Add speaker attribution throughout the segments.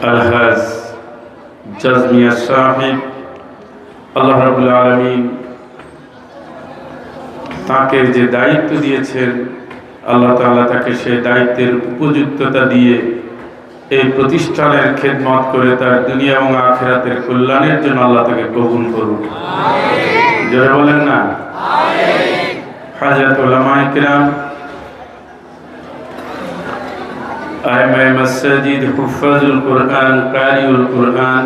Speaker 1: আলহাজ জাজমিয়া সাহেব, আল্লাহ রাব্বুল আলামিন তাকে যে দায়িত্ব দিয়েছেন, আল্লাহ তাআলা তাকে সেই দায়িত্বের উপযুক্ততা দিয়ে এই প্রতিষ্ঠানের খেদমত করে তার দুনিয়া এবং আখিরাতের কল্যাণের জন্য আল্লাহ তাকে কবুল করুন। জোরে বলেন না আমিন। হাজরাত উলামায়ে কিরাম, আইমায়ে মাসজিদ, হুফাজুল কোরআন, কারিউল কোরআন,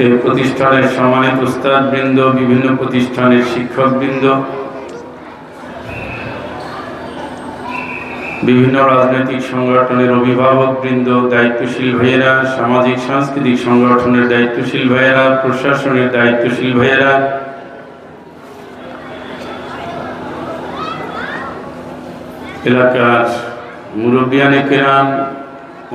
Speaker 1: এই প্রতিষ্ঠানের সম্মানিত উস্তাদবৃন্দ, বিভিন্ন প্রতিষ্ঠানের শিক্ষকবৃন্দ, বিভিন্ন রাজনৈতিক সংগঠনের অভিভাবকবৃন্দ, দায়িত্বশীল ভাইয়েরা, সামাজিক সাংস্কৃতিক সংগঠনের দায়িত্বশীল ভাইয়েরা, প্রশাসনের দায়িত্বশীল ভাইয়েরা, এলাকার মুরব্বিয়ানে কিরাম,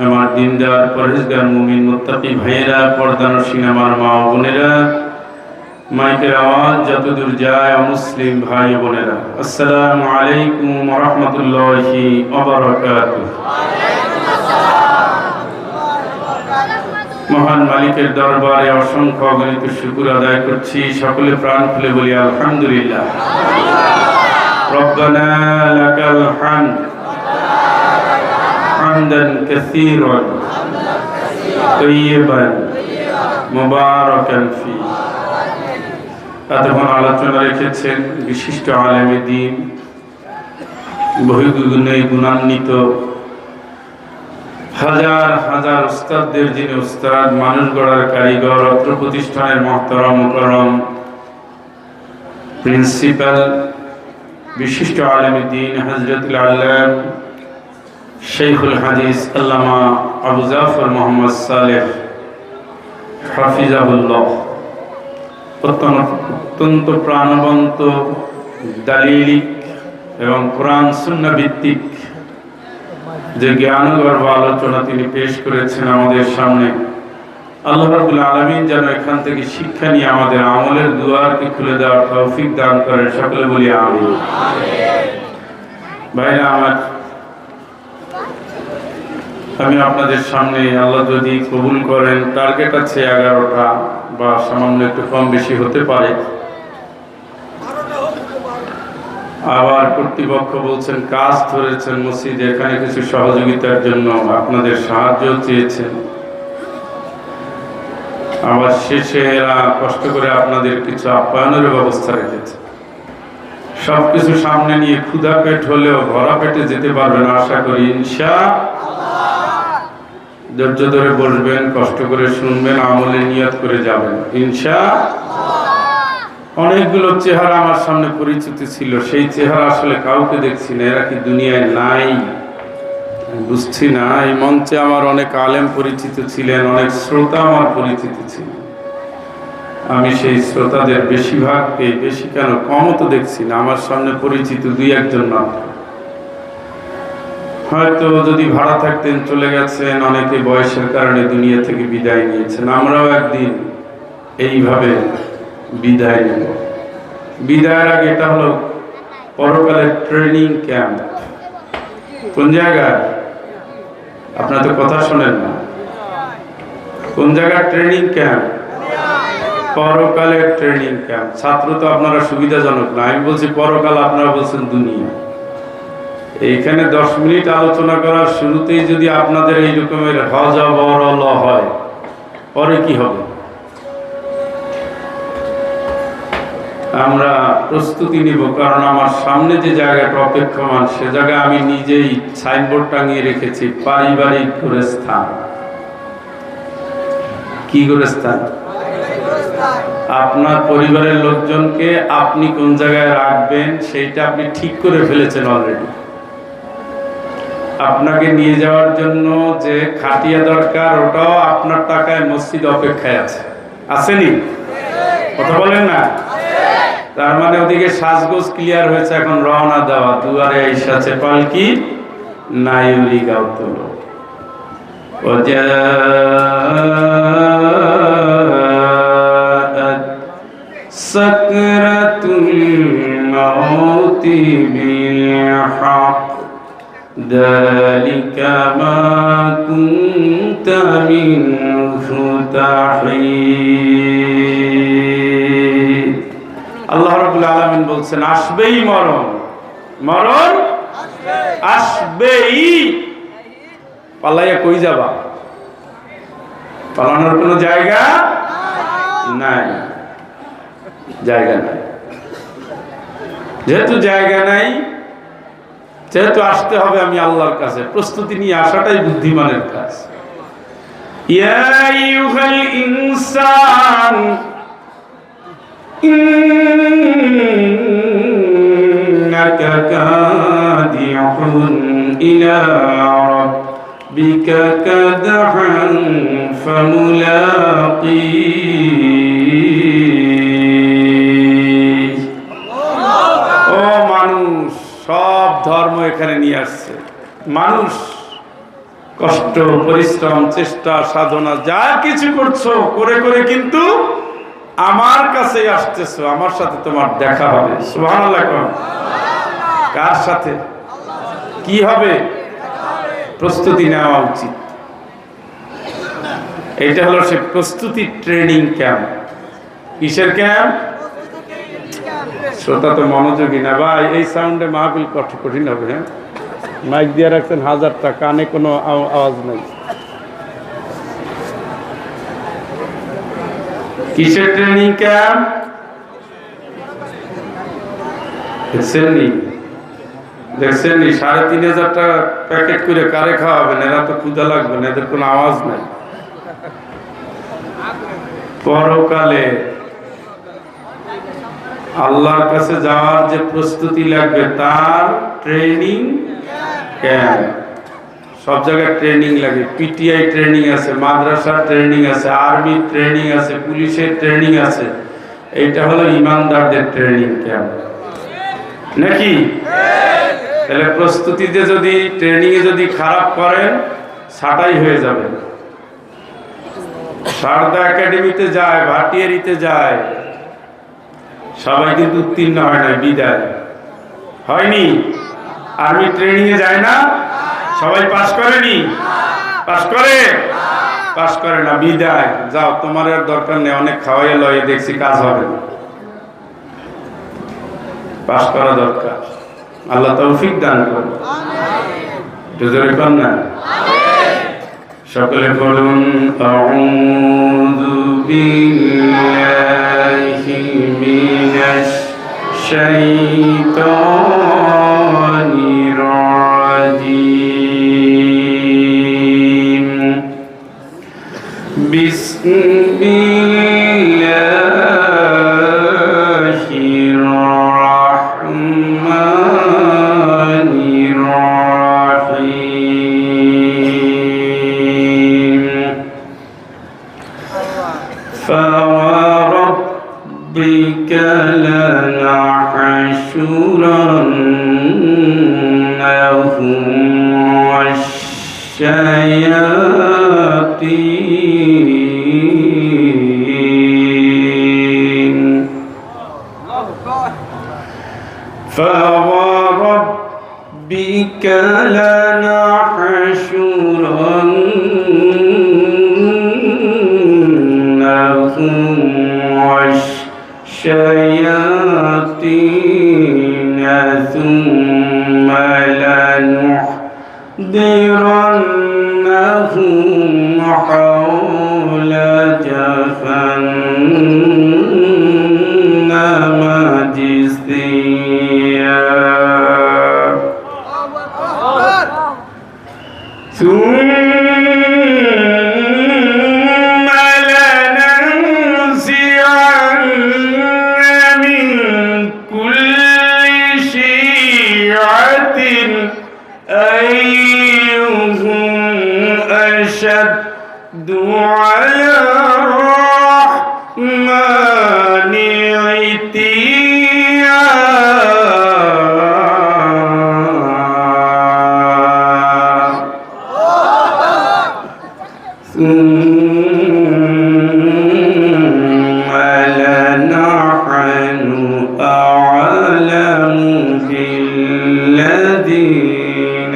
Speaker 1: আমার দিনদার পরহেজগার মুমিন মুত্তাকি ভাইয়েরা, পর্দানশীন আমার মা ও বোনেরা, মাইকের আওয়াজ যতদূর যায় মুসলিম ভাই ও বোনেরা, আসসালামু আলাইকুম ওয়া রাহমাতুল্লাহি ওয়া বারাকাতুহু। মহান মালিকের দরবারে অসংখ্য অগণিত শুকর আদায় করছি। সকলে প্রাণ খুলে বলি আলহামদুলিল্লাহ। রব্বানা লাকাল হামদ হামদান কাসীরান তাইয়িবান মুবারাকান ফী। এতক্ষণ আলোচনা রেখেছেন বিশিষ্ট আলেমে দ্বীন, বহুগুণে গুণান্বিত, হাজার হাজার উস্তাদদের যিনি উস্তাদ, মানুষ গড়ার কারিগর, অত্র প্রতিষ্ঠানের মুহতারাম মুকাররম প্রিন্সিপাল, বিশিষ্ট আলেমে দ্বীন হযরতুল আল্লাম শাইখুল হাদিস আল্লামা আবু জাফর মুহাম্মদ সালেহ হাফিজাহুল্লাহ, অত্যন্ত প্রাণবন্ত, দালিলিক এবং কোরআন সুন্নাহ ভিত্তিক যে জ্ঞানগর্ভ আলোচনা তিনি পেশ করেছেন আমাদের সামনে, আল্লাহ রাব্বুল আলামিন যেন এখান থেকে শিক্ষা নিয়ে আমাদের আমলের দুয়ারকে খুলে দেওয়ার তৌফিক দান করেন। সকলে বলি আমিন। ভাইরা আমার, আমি আপনাদের সামনে আল্লাহ যদি কবুল করেন, টার্গেট আছে 11টা বা সামান্য একটু কম বেশি হতে পারে। আবার কর্তৃপক্ষ বলছেন কাজ ধরেছেন মসজিদে, এখানে কিছু সহযোগিতার জন্য আপনাদের সাহায্য চেয়েছেন। আবার শেষে এরা কষ্ট করে আপনাদের কিছু আপ্যায়নের ব্যবস্থা রেখেছে। সবকিছু সামনে নিয়ে ক্ষুধা পেট হলেও ভরা পেটে যেতে পারবেন আশা করি ইনশাআল্লাহ। ধৈর্য ধরে বসবেন, কষ্ট করে শুনবেন, আমলে নিয়ত করে যাবেন ইনশাআল্লাহ। অনেকগুলো চেহারা আমার সামনে পরিচিত ছিল, সেই চেহারা আসলে কাউকে দেখছি না। এরা কি দুনিয়ায় নাই বুঝছি না। এই মঞ্চে আমার অনেক আলেম পরিচিত ছিলেন, অনেক শ্রোতা আমার পরিচিত ছিলেন। আমি সেই শ্রোতাদের বেশিরভাগকে, বেশি কেন কমও তো দেখছি না। আমার সামনে পরিচিত 2-1 মাত্র। হয়তো যদি ভাড়া থাকতেন চলে গেছেন, অনেকে বয়সের কারণে দুনিয়া থেকে বিদায় নিয়েছেন। আমরাও একদিন এইভাবে বিদায় নেব। বিদায়ের আগে এটা হলো পরকালের ট্রেনিং ক্যাম্প। কোন জায়গায়? আপনারা তো কথা শোনেন না। কোন জায়গায় ট্রেনিং ক্যাম্প? পরকালের ট্রেনিং ক্যাম্প। ছাত্র তো আপনারা সুবিধাজনক না, আমি বলছি পরকাল, আপনারা বলছেন দুনিয়া। এইখানে 10 মিনিট আলোচনা করার শুরুতেই যদি আপনাদের এই রকমের হজবরল হয়, পরে কি হবে? আমরা প্রস্তুতি নিব, কারণ আমার সামনে যে জায়গাটা অপেক্ষমান, সে জায়গায় আমি নিজেই সাইনবোর্ড টাঙিয়ে রেখেছি, পারিবারিক গোরস্থান। কি গোরস্থান? আপনার পরিবারের লোকজনকে আপনি কোন জায়গায় রাখবেন সেইটা আপনি ঠিক করে ফেলেছেন অলরেডি। আপনাকে নিয়ে যাওয়ার জন্য যে খাটিয়া দরকার, ওটাও আপনার টাকায় মসজিদ অপেক্ষায় আছে। আসেনি? কথা বলেন না। তার মানে ওদিকে সাজগোজ ক্লিয়ার হয়েছে, এখন রওনা দেওয়া। দুয়ারে এসেছে পালকি, নাইউরি গাও তোলো। সাকরাতুল মাউতি বিল হক, যালিকা মা لبثت منه تحيد আল্লাহ রাব্বুল আলামিন বলছেন আসবেই মরণ, মরণ আসবেই। পালাইয়া কই যাবা? পালানোর কোনো জায়গা নাই, জায়গা নাই। যেহেতু জায়গা নাই, যেহেতু আসতে হবে আমি আল্লাহর কাছে, প্রস্তুতি নিয়ে আসাটাই বুদ্ধিমানের কাজ। ইয়া আইয়ুহাল ইনসান ইন্নাকা কাদিহুন ইলা রাব্বিকা কাদহান ফামুলাকিহ। ও মানুষ, সব ধর্ম এখানে নিয়ে আসছে। মানুষ কষ্ট, পরিশ্রম, চেষ্টা, সাধনা যা কিছু করছো করে করে কিন্তু আমার কাছে আসতেছো, আমার সাথে তোমার দেখা হবে। সুবহানাল্লাহ। কার সাথে? কি হবে? প্রস্তুতি নেওয়া উচিত। এটা হলো সে প্রস্তুতি ট্রেনিং ক্যাম্প। কিসের ক্যাম্প? শ্রোতা তো মনোযোগী না ভাই, এই সাউন্ডে মাহফিল কঠিন হবে। হ্যাঁ, মাইক দিয়ে রাখছেন 1000টা, কানে কোনো আওয়াজ নাই। কিসের ট্রেনিং ক্যাম্প? দেখছেন 3500 টাকা প্যাকেট করে কারে খাওয়াবেন? এরা তো ক্ষুধা লাগবে না, এদের কোনো আওয়াজ নাই। পরকালে আল্লাহর কাছে যাওয়ার যে প্রস্তুতি লাগবে তার ট্রেনিং ক্যাম্প। সব জায়গায় ট্রেনিং লাগে। পিটিআই ট্রেনিং আছে, মাদ্রাসা ট্রেনিং আছে, আর্মি ট্রেনিং আছে, পুলিশের ট্রেনিং আছে। এইটা হলো ইমানদারদের ট্রেনিং ক্যাম্প, নাকি? তাহলে প্রস্তুতিতে যদি ট্রেনিংয়ে যদি খারাপ করেন, ছাঁটাই হয়ে যাবে। সারদা একাডেমিতে যায়, ভাটিয়ারিতে যায়, সবাই কিন্তু উত্তীর্ণ হয় না, বিদায় হয়নি। আর্মি ট্রেনিং এ যায় না, সবাই পাস করেনি, পাস করে, পাস করে না, বিদায়। যাও, তোমার আর দরকার নেই, অনেক খাওয়াইয়া লয়ে দেখছি কাজ হবে না। পাস করা দরকার। আল্লাহ তৌফিক দান করুন। জোরে কর না, সকলে বলুন আউযু বিল্লাহি মিনাশ শাইতানির রাজীম। বিসমিল্লাহির রাহমানির রাহিম। فوربك لنحشرنهم والشياطين فوربك لنحشرنهم والشياطين ثم لنحضرنهم حول جهنم جثيا ثم لننزعن من كل شيعة أيهم أشد على الرحمن عتيا ثم لنحن أعلم بالذين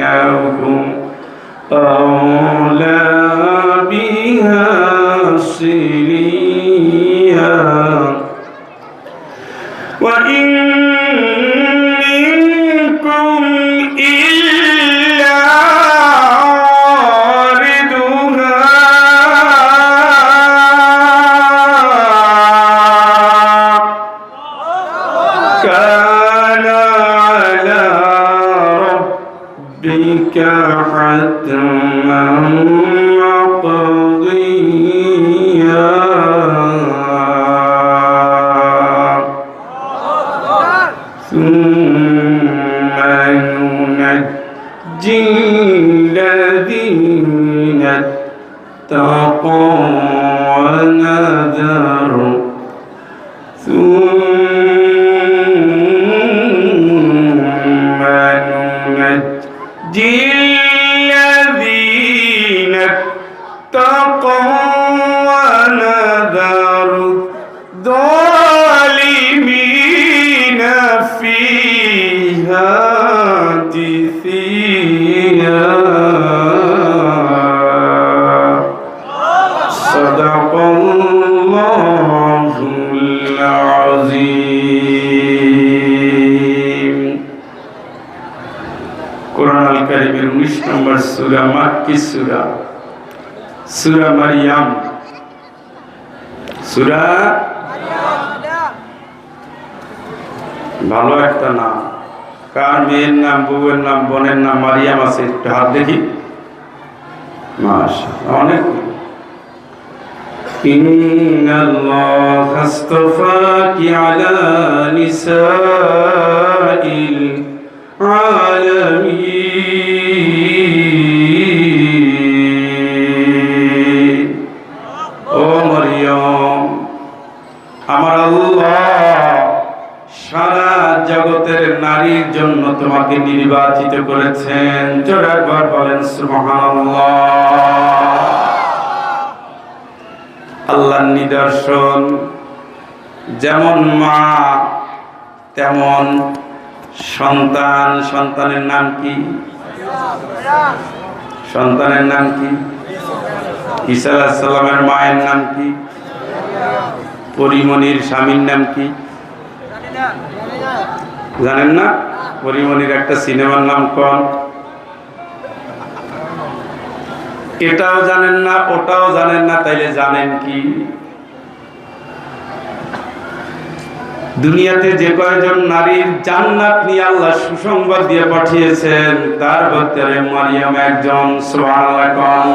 Speaker 1: هم أولى تسليا وإن منكم إلا واردها كان على ربك حتما مقضيا ثم ننجي الذين اتقوا ونذر ثم ننجي الذين اتقوا ونذر الظالمين فيها جثيا صدق الله العظيم কোরআন আল কারীমের 19 নম্বর সূরা মাক্কি সূরা সূরা মারইয়াম সূরা ভালো একটা নাম কার মেয়ের নাম বউয়ের নাম বোনের নাম মারিয়াম আছে একটু হাত দেখি মাশাআল্লাহ অনেক ইন্নাল্লাহা আস্তাফাকি আলা নিসাইল আলামিন ও মারিয়াম আমার আল্লাহ সারা জগতের নারীর জন্য তোমাকে নির্বাচিত করেছেন জোরে একবার বলেন সুবহানাল্লাহ আল্লাহর নিদর্শন যেমন মা তেমন সন্তান সন্তানের নাম কি সন্তানের নাম কি ঈসা আলাইহিস সালামের মায়ের নাম কি পরিমণির স্বামীর নাম কি জানেন না পরিমণির একটা সিনেমার নাম কোন এটাও জানেন না ওটাও জানেন না তাইলে জানেন কি দুনিয়াতে যে কয়জন নারীর জান্নাত নিয়ে আল্লাহ সুসংবাদ দিয়ে পাঠিয়েছেন তার ভিতরে মারিয়াম একজন সুবহানাল্লাহ কোন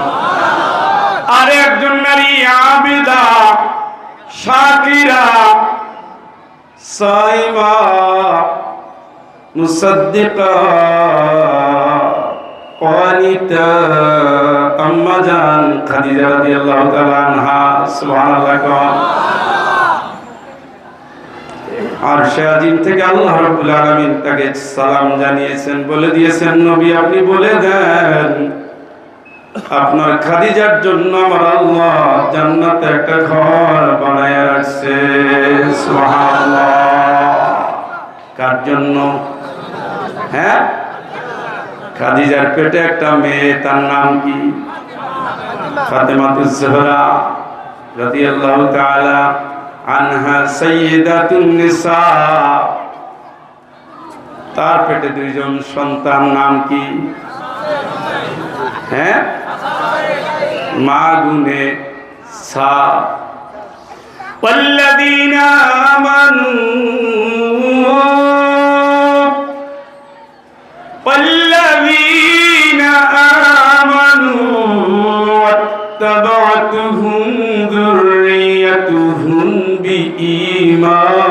Speaker 1: আর একজন নারী আবিদা শাকিরা সাইমা মুসাদ্দিকা কানিতা আম্মা জান খাদিজা রাদিয়াল্লাহু তাআলা আনহা সুবহানাল্লাহ আরশে আজিম থেকে আল্লাহ রাব্বুল আলামিন তাকে সালাম জানিয়েছেন বলে দিয়েছেন নবী আপনি বলে দেন আপনার খাদিজার জন্য আমার আল্লাহ জান্নাতে একটা ঘর বানায় রাখছে সুবহানাল্লাহ কার জন্য হ্যাঁ খাদিজার পেটে একটা মেয়ে তার নাম কি ফাতেমাতুজ জোহরা রাদিয়াল্লাহু তাআলা আনহা সাইয়্যিদাতুন নিসা তার পেটে দুইজন সন্তান নাম কি হ্যাঁ মা গুনে সা والذين آمنوا واتبعتهم ذريتهم بإيمان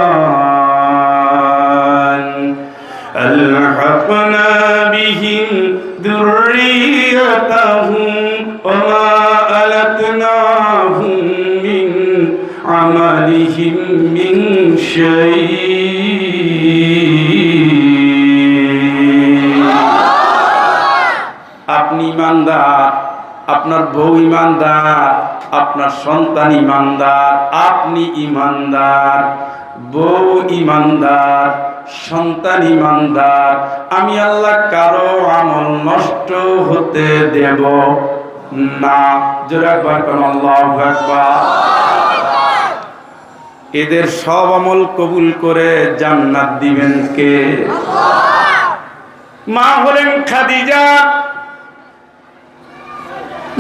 Speaker 1: ألحقنا بهم ذريتهم وما ألتناهم من عملهم من شيء আপনি ইমানদার আপনার বউ ইমানদার আপনার সন্তান ইমানদার আপনি ইমানদার বউ ইমানদার সন্তান ইমানদার আমি আল্লাহ কারো আমল নষ্ট হতে দেব না। জোরে একবার কোন আল্লাহু আকবার। এদের সব আমল কবুল করে জান্নাত দিবেন কে? মা হলেন খাদিজা,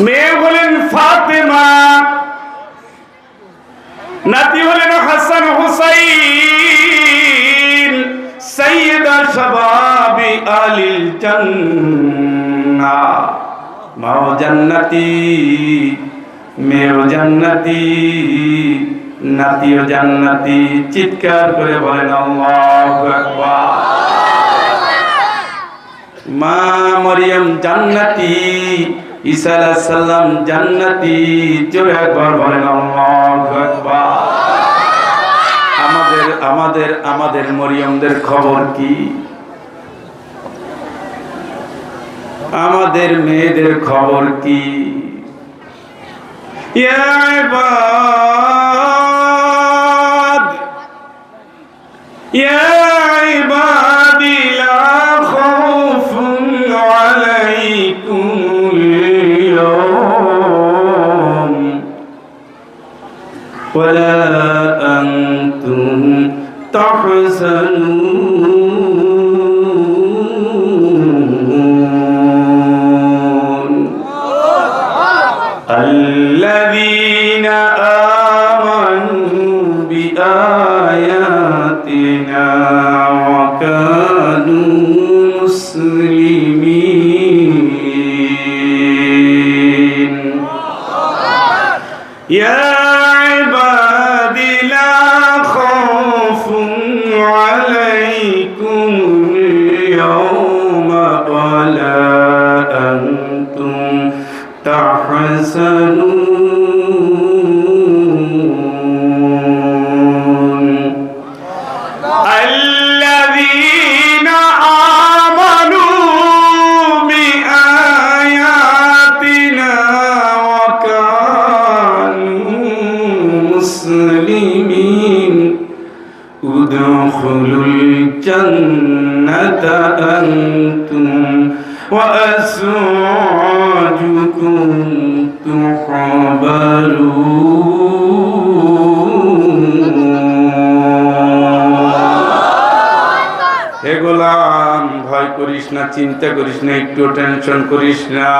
Speaker 1: মেয়ে হলেন ফাতেমা, নাতি হলেন হাসান হুসাইন, সাইয়্যিদা শাবাবি আলিল জান্নাহ। মাও জান্নাতি, মেয়েও জান্নাতি, নাতিও জান্নাতি। চিৎকার করে বলেন আল্লাহু আকবার। মা মরিয়ম জান্নাতি, ঈসা আলাইহিস সালাম জান্নাতি। জোরে একবার বলেন আল্লাহু আকবার। আমাদের মরিয়মদের খবর কি? আমাদের মেয়েদের খবর কি? ইয়া ইবাদ, ইয়া ইবাদি লা খাউফুন আলাইকুমুল ইয়াওম ওয়ালা আনতুম তাহজানুন। আল্লাযীনা আমানু বিআয়াতিনা ওয়া কানু মুসলিমিন। ইয়া ইবাদি লা খাউফুন আলাইকুমুল ইয়াওমা ওয়ালা আনতুম তাহজানুন। আল্লাযীনা আমানু বিআয়াতিনা ওয়া কানু মুসলিমিন উদখুলুল জান্নাতা আনতুম ওয়া আযওয়াজুকুম তুহবারুন। হে গোলাম, ভয় করিস না, চিন্তা করিস না, একটু টেনশন করিস না।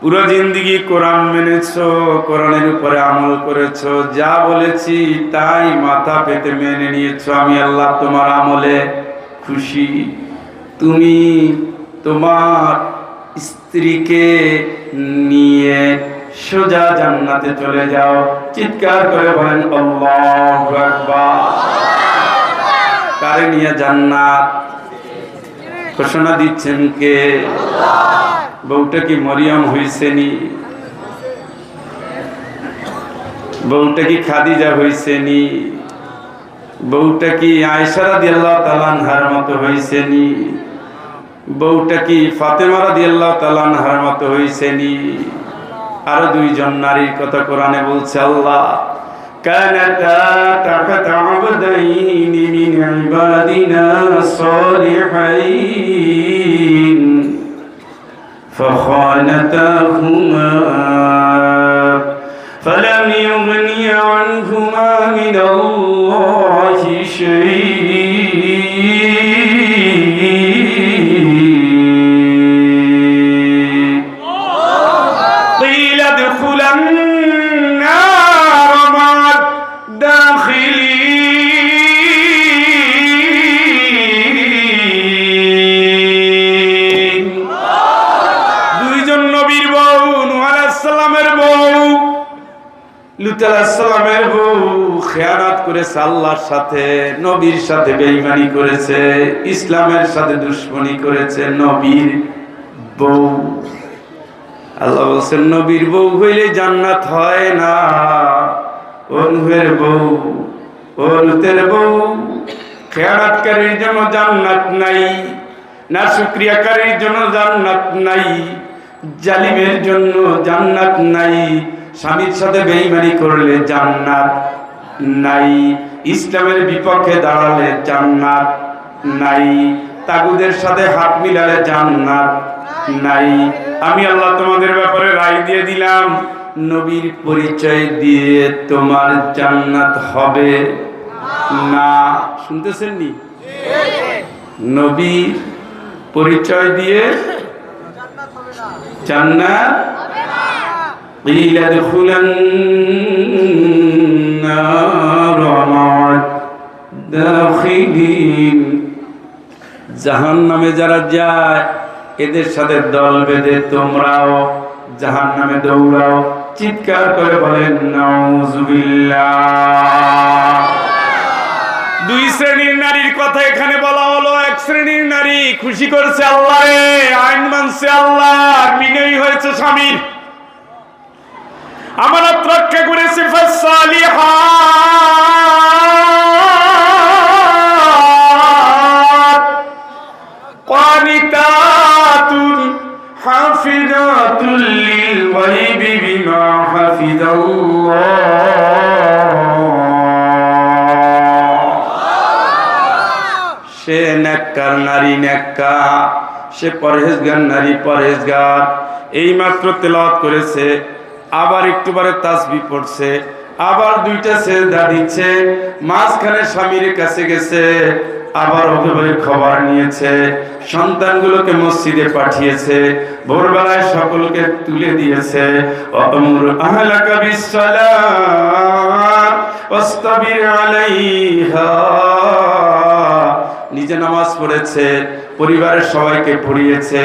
Speaker 1: পুরো জিন্দেগি কোরআন মেনেছো, কোরআনের উপরে আমল করেছো, যা বলেছি তাই মাথা পেতে মেনে নিয়েছো। আমি আল্লাহ তোমার আমলে খুশি। তুমি তোমার স্ত্রীকে নিয়ে সোজা জান্নাতে চলে যাও। চিৎকার করে বলেন আল্লাহু আকবার। কারে নিয়ে জান্নাত? ঘোষণা দিচ্ছেন কে? বউটা কি মরিয়ম হইছেনি? বউটা কি খাদিজা হইছেনি? বউটা কি আয়েশা রাদিয়াল্লাহু তাআলা আনহার মতো হইছেনি? বউটা কি ফাতেমা রাদিয়াল্লাহু তাআলা আনহার মতো হইছেনি? আরো দুইজন নারীর কথা কোরআনে বলছে আল্লাহ, কানাতা তাহতা আবদাইনি মিন ইবাদিনা সালিহাইন فخانتاهما فلم يغني عنهما من الله شيء قيل ادخلا النار مع الداخلين। লূত আলাইহিস সালামের বউ খেয়ানত করেছে আল্লাহর সাথে, নবীর সাথে বেঈমানি করেছে, ইসলামের সাথে দুশমনি করেছে। নবীর বউ, আল্লাহ বলেন নবীর বউ হইলে জান্নাত হয় না। ও নূহের বউ, ও লূতের বউ, খেয়ানতকারীর জন্য জান্নাত নাই, নাশুকরিয়াকারীর জন্য জান্নাত নাই, জালিমের জন্য জান্নাত নাই, স্বামীর সাথে বেঈমানি করলে জান্নাত নাই, ইসলামের বিপক্ষে দাঁড়ালে জান্নাত নাই, তাগুদের সাথে হাত মিলালে জান্নাত নাই। আমি আল্লাহ তোমাদের ব্যাপারে রায় দিয়ে দিলাম, নবীর পরিচয় দিয়ে তোমার জান্নাত হবে না। শুনতেছেন নি? নবীর পরিচয় দিয়ে জান্নাত قيل ادخلا النار مع الداخلين। জাহান্নামে যারা যায় এদের সাথে দল বেঁধে তোমরাও জাহান্নামে দৌড়াও। চিৎকার করে বলেন নাউজুবিল্লাহ। দুই শ্রেণীর নারীর কথা এখানে বলা হলো। এক শ্রেণীর নারী খুশি করছে আল্লাহরে, আইন মানছে আল্লাহ, বিনয়ী হয়েছে স্বামীর, আমানত রক্ষা করেছে। ফাসালিহাত قانتاتٌ حافظاتٌ للغيب بما حفظ الله। সে নেককার নারী নেককার, সে পরহেজগার নারী পরহেজগার। এইমাত্র তেলাওয়াত করেছে, আবার একটু পরে তাসবিহ পড়ছে, আবার দুইটা সিজদা দিচ্ছে, মাঝখানে স্বামীর কাছে গেছে, আবার ওকে খবর নিয়েছে, সন্তানগুলোকে মসজিদে পাঠিয়েছে, ভোরবেলায় সকলকে তুলে দিয়েছে। ওয়ামুর আহলাকা বিসসালাত ওয়াসতাবির আলাইহা। নিজে নামাজ পড়েছে, পরিবারের সবাইকে পড়িয়েছে,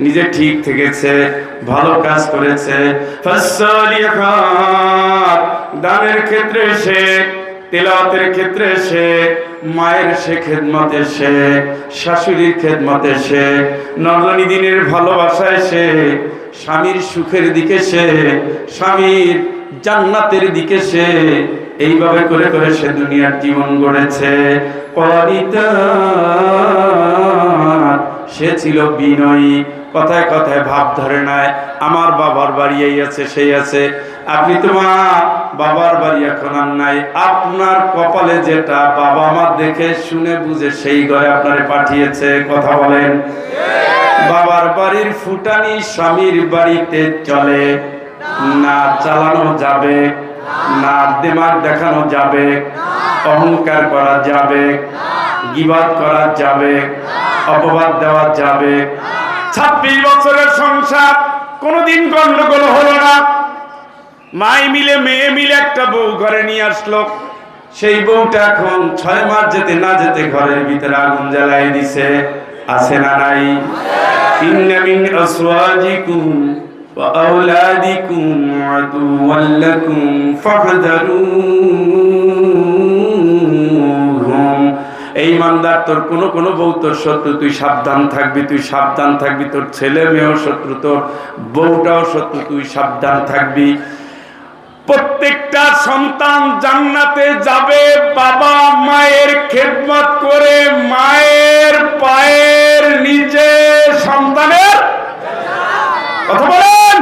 Speaker 1: নিজে ঠিক থেকেছে, ভালো কাজ করেছে। ফাসসালিহাত দানের ক্ষেত্রে সে, তেলাওয়াতের ক্ষেত্রে সে, মায়ের সে খেদমতে সে, শাশুড়ির খেদমতে সে, নরনারী দিনের ভালোবাসায় সে, স্বামীর সুখের দিকে সে, স্বামীর জান্নাতের দিকে সে, এইভাবে করে করে সে দুনিয়ার জীবন গড়েছে। সে ছিল বিনয়ী, কথায় কথায় ভাব ধরে নাই। আমার বাবার বাড়ি এই আছে সেই আছে, আপনি তোমার বাবার বাড়ি এখন আর নাই। আপনার কপালে যেটা বাবা আমার দেখে শুনে বুঝে সেই ঘরে আপনারে পাঠিয়েছে। কথা বলেন। বাবার বাড়ির ফুটানি স্বামীর বাড়িতে চলে না, চালানো যাবে না, দিমাগ দেখানো যাবে, অহংকার করা যাবে, গীবাত করা যাবে, অপবাদ দেওয়া যাবে। 26 বছরের সংসার, কোনোদিন গন্ডগোল হলো না। মাই মিলে মেয়ে মিলে একটা বউ ঘরে নিয়ে আসলো, সেই বউটা এখন 6 মাস যেতে না যেতে ঘরের ভিতরে আগুন জ্বালাই দিছে। আছে না নাই? ইন্না মিন আসওয়াজিকুম ওয়া আওলাদিকুম আদুওয়াল লাকুম ফাহদারুহুম। এই ইমানদার, তোর কোনো বউ তোর শত্রু, তুই সাবধান থাকবি, তুই সাবধান থাকবি। তোর ছেলে মেয়েও শত্রু, তোর বউটাও শত্রু, তুই সাবধান থাকবি। প্রত্যেকটা সন্তান জান্নাতে যাবে বাবা মায়ের খেদমত করে, মায়ের পায়ের নিচে সন্তানের। কথা বলেন।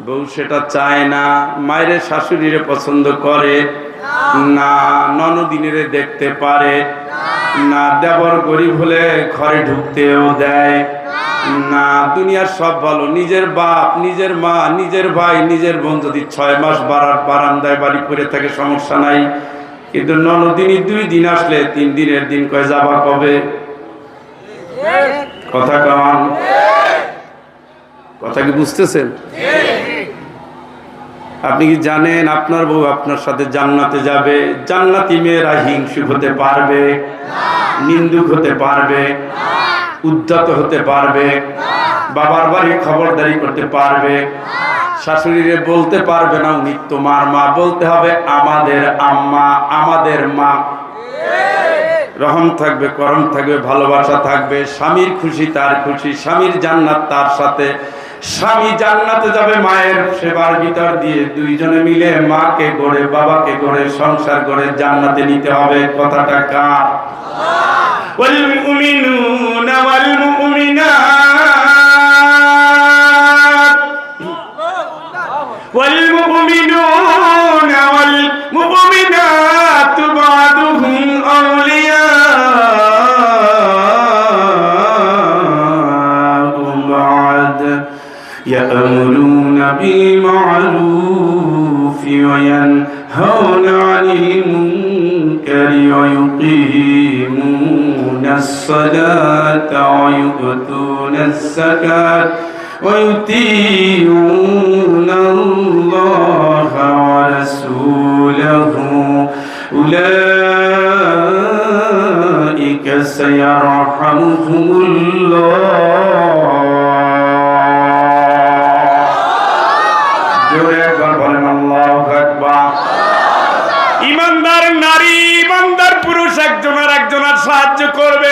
Speaker 1: বউ সেটা চায় না, মায়ের শাশুড়িরে পছন্দ করে না, ননদিনেরে দেখতে পারে না, দেবর গরিব হলে ঘরে ঢুকতেও দেয় না। দুনিয়ার সব ভালো, নিজের বাপ, নিজের মা, নিজের ভাই, নিজের বোন যদি 6 মাস বারান্দায় বাড়ি করে থাকে সমস্যা নাই, কিন্তু ননদিনী 2 দিন আসলে 3 দিনের দিন কয় যাবা কবে? কথা কন, কথা কি বুঝতেছেন? আপনি কি জানেন আপনার বউ আপনার সাথে জান্নাতে যাবে? জান্নাতি মেয়েরা হিংসুক হতে পারবে, নিন্দুক হতে পারবে, উদ্ধত হতে পারবে, বাবার বাড়ি খবরদারি করতে পারবে, শাশুড়িরে বলতে পারবে না উনি তোমার মা, বলতে হবে আমাদের আম্মা, আমাদের মা। রহম থাকবে, করম থাকবে, ভালোবাসা থাকবে, স্বামীর খুশি তার খুশি, স্বামীর জান্নাত তার সাথে। স্বামী জান্নাতে যাবে মায়ের সেবার ভিতর দিয়ে, দুইজনে মিলে মাকে গড়ে বাবাকে গড়ে সংসার গড়ে জান্নাতে নিতে হবে। কথাটা কার? ওয়াল মুমিনুনা ওয়াল মুমিনাত ওয়াল মুমিনুনা ওয়াল মুমিনাত বা'দুহুম আউলিয়াউম بالمعروف وينهون عن المنكر ويقيمون الصلاة ويؤتون الزكاة ويطيعون الله ورسوله أولئك سيرحمهم الله জোরে বলেন আল্লাহু আকবার। ইমানদার নারী ইমানদার পুরুষ একজন আর একজনের সাহায্য করবে।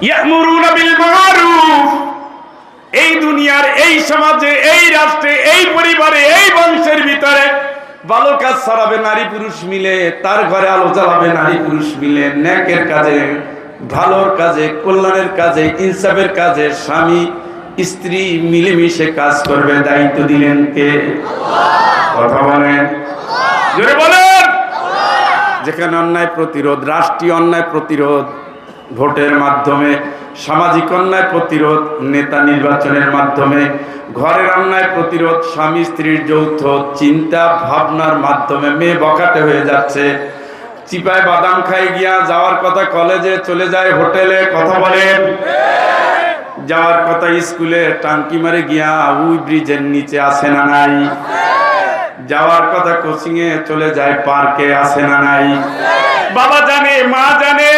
Speaker 1: ইয়ামুরুনা বিল মারুফ, এই দুনিয়ার এই সমাজে এই রাষ্ট্রে এই পরিবারে এই বংশের ভিতরে ভালো কাজ ছড়াবে নারী পুরুষ মিলে, তার ঘরে আলো জ্বালাবে নারী পুরুষ মিলে, নেকের কাজে ভালোর কাজে কল্যাণের কাজে ইনসাফের কাজে স্বামী স্ত্রী মিলেমিশে কাজ করবে। দায়িত্ব দিলেন কে? কথা বলেন, জোরে বলেন। যেখানে অন্যায় প্রতিরোধ, রাষ্ট্রীয় অন্যায় প্রতিরোধ ভোটের মাধ্যমে, সামাজিক অন্যায় প্রতিরোধ নেতা নির্বাচনের মাধ্যমে, ঘরের অন্যায় প্রতিরোধ স্বামী স্ত্রীর যৌথ চিন্তা ভাবনার মাধ্যমে, মেয়ে বখাটে হয়ে যাচ্ছে, চিপায় বাদাম খাই গিয়া যাওয়ার কথা কলেজে চলে যায় হোটেলে, কথা বলেন, যাওয়ার কথা স্কুলে টাঙ্কি মারে গিয়া ওই ব্রিজের নিচে আসে না নাই, যাওয়ার কথা কোচিং এ চলে যায় পার্কে, আসে না নাই। বাবা জানে মা জানে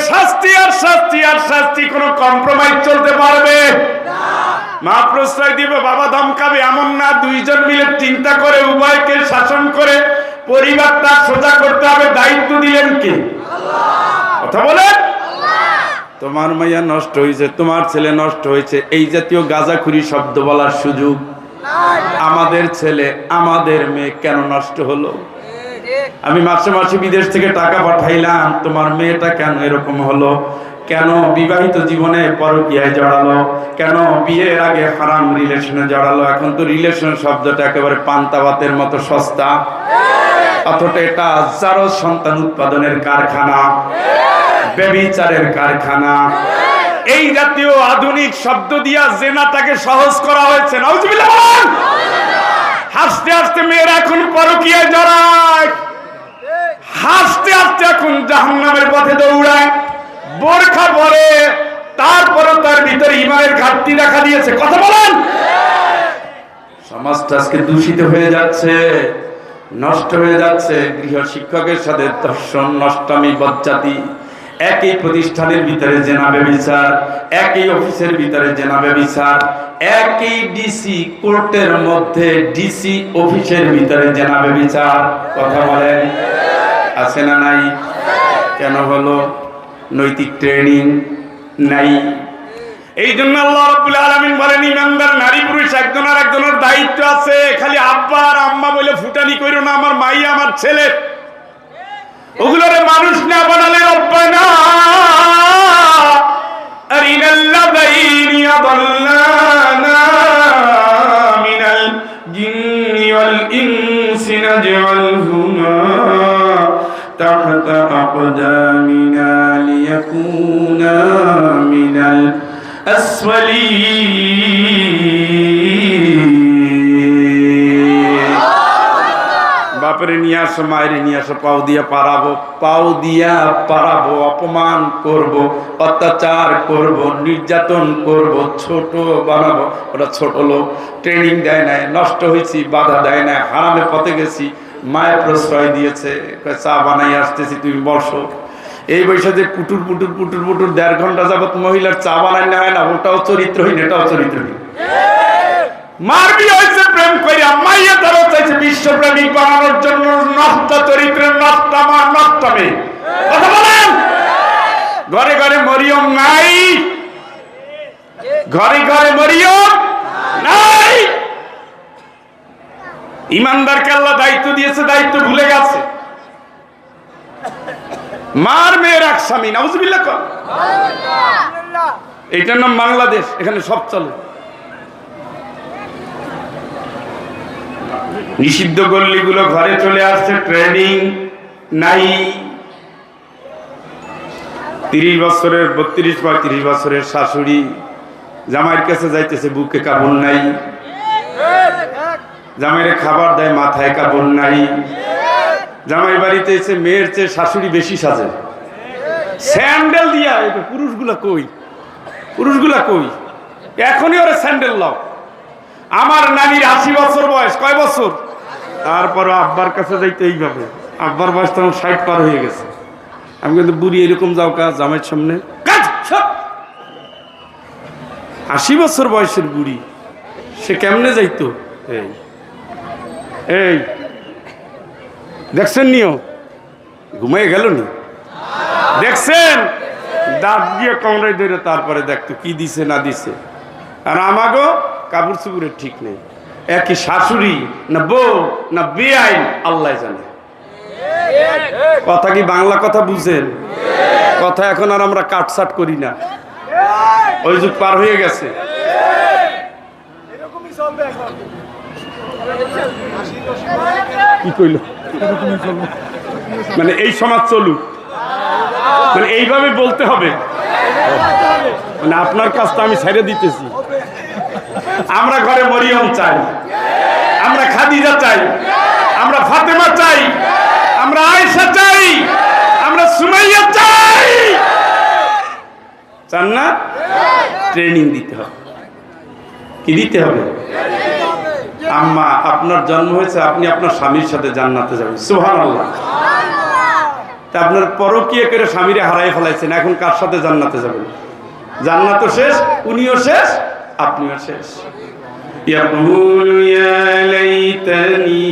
Speaker 1: শাস্তি আর শাস্তি আর শাস্তি, কোনো কম্প্রোমাইজ চলতে পারবে না। মা প্রশ্রয় দিবে, বাবা ধমকাবে, এমন না। দুইজন মিলে চিন্তা করে উভয়কে শাসন করে পরিবারটা সোজা করতে হবে। দায়িত্ব দিলেন কে? কথা বলেন। তোমার মাইয়া নষ্ট হয়েছে, তোমার ছেলে নষ্ট হয়েছে, এই জাতীয় গাঁজাখুরি শব্দ বলার সুযোগ আমাদের ছেলে আমাদের মেয়ে কেন নষ্ট হলো? আমি মাসে মাসে বিদেশ থেকে টাকা পাঠাইলাম, তোমার মেয়েটা কেন এরকম হলো? কেন বিবাহিত জীবনে পরকীয়ায় জড়ালো? কেন বিয়ের আগে হারাম রিলেশনে জড়ালো? এখন তো রিলেশন শব্দটা একেবারে পান্তা ভাতের মতো সস্তা, অথচ এটা হাজারো সন্তান উৎপাদনের কারখানা, ব্যভিচারের কারখানা। এই জাতীয় আধুনিক শব্দ দিয়া জেনাটাকে সহজ করা হয়েছে। নাউজুবিল্লাহ। হাসতে হাসতে মেয়েরা এখন পরকীয়ায় জড়ায়, হাসতে হাসতে এখন জাহান্নামের পথে দৌড়ায়, বোরখা পরে, তারপরে তার ভিতরে ইমানের ঘাটতি দেখা দিয়েছে। কথা বলেন। সমাজটা আজকে দূষিত হয়ে যাচ্ছে, নষ্ট হয়ে যাচ্ছে। গৃহ শিক্ষকের সাথে ধর্ষণ, নষ্টামি, বজ্জাতি, একই প্রতিষ্ঠানের ভিতরে জেনা ব্যভিচার, একই অফিসের ভিতরে জেনা ব্যভিচার, একই ডিসি কোর্টের মধ্যে ডিসি অফিসের ভিতরে জেনা ব্যভিচার। কথা বলেন, আছে না নাই? কেন হলো? নৈতিক ট্রেনিং নাই। এই জন্য আল্লাহ রাব্বুল আলামিন বলেন, ইমানদার নারী পুরুষ একজন আর একজনের দায়িত্ব আছে। খালি আব্বা আর আম্মা বলে ফুটানি কইরো না, আমার মাই আমার ছেলে, ওগুলোরে মানুষ না বানালে রব্বানা আরিনাল্লাযাইনি আদাল্লানা মিনাল জিন্নি ওয়াল ইনসি নাজআলহুমা তাহতা আকদামিনা লিয়াকুনা মিনাল আসফালিন। বাপরে নিয়ে আসো, মায়ের নিয়ে আসো, পাও দিয়া পারাবো, পাও দিয়া পারাবো, অপমান করব, অত্যাচার করব, নির্যাতন করব, ছোট বানাবো। ওরা ছোট লোক, ট্রেনিং দেয় না, নষ্ট হয়েছি, বাধা দেয় না, হারামে পথে গেছি, মায়ের প্রশ্রয় দিয়েছে, চা বানাই আসতেছি, তুমি বসো। এই বয়সে যে পুটুর পুটুর পুটুর পুটুর 1.5 ঘন্টা যাবত মহিলার চা বানাই না হয় না, ওটাও চরিত্রহীন, এটাও চরিত্রহীন। মার বিয়ে হয়েছে প্রেম করে, মাইয়া তারও চাইছে বিশ্বপ্রেমিক বানানোর জন্য, নষ্ট চরিত্রের, নষ্ট মা, নষ্ট মেয়ে। কথা বলেন। ঘরে ঘরে মরিয়ম নাই, ঘরে ঘরে মরিয়ম নাই। ইমানদারকে আল্লাহ দায়িত্ব দিয়েছে, দায়িত্ব ভুলে গেছে। মার মেয়ের এক স্বামী, নাউজুবিল্লাহ। এইটার নাম বাংলাদেশ, এখানে সব চলে। নিষিদ্ধ গল্লিগুলো ঘরে চলে আসছে, ট্রেনিং নাই। 30 বছরের 32-35 বছরের শাশুড়ি জামাইয়ের কাছে যাইতেছে, বুকে কাপড় নাই। জামাইরে খাবার দেয়, মাথায় কাপড় নাই। জামাই বাড়িতে এসে মেয়ের চেয়ে শাশুড়ি বেশি সাজে, স্যান্ডেল দিয়া। পুরুষগুলা কই? পুরুষগুলা কই? এখনই ওরা স্যান্ডেল লাও। আমার নানির 80 বছর বয়স, কয় বছর? তারপরও আব্বার কাছে যাইতে এইভাবে। আব্বার বয়স তখন 60 পার হয়ে গেছে। আমি কিন্তু বুড়ি এরকম যাও কাজ জামাইয়ের সামনে, 80 বছর বয়সের বুড়ি, সে কেমনে যাইতো? এই দেখছেন নিও, ঘুমাই গেল নি? দেখছেন? দাঁত দিয়ে কামড়াই ধরে তারপরে দেখতো কি দিছে না দিছে। আর আমাগো কাপড় চুপুরের ঠিক নেই। একই শাশুড়ি না বউ না বেআইন, আল্লাহ জানে। কথা কি বাংলা কথা বুঝেন? কথা এখন আর আমরা কাটসাট করি না, ওই যুগ পার হয়ে গেছে। কি কইল? মানে এই সমাজ চলুক, মানে এইভাবে বলতে হবে। মানে আপনার কাজটা আমি ছেড়ে দিতেছি। আমরা ঘরে মরিয়ম চাই, আমরা খাদিজা চাই, আমরা ফাতেমা চাই, আমরা আয়েশা চাই, আমরা সুমাইয়া চাই। চান না? ট্রেনিং দিতে হবে। কি দিতে হবে? আম্মা, আপনার জন্ম হয়েছে, আপনি আপনার স্বামীর সাথে জান্নাতে যাবেন। সুবহানাল্লাহ। তা আপনার পরকীয়া করে স্বামীরে হারাই ফেলাইছেন, এখন কার সাথে জান্নাতে যাবেন? জান্নাতও শেষ, উনিও শেষ, আপনিও শেষ। ইয়াকুলু ইয়া লাইতানি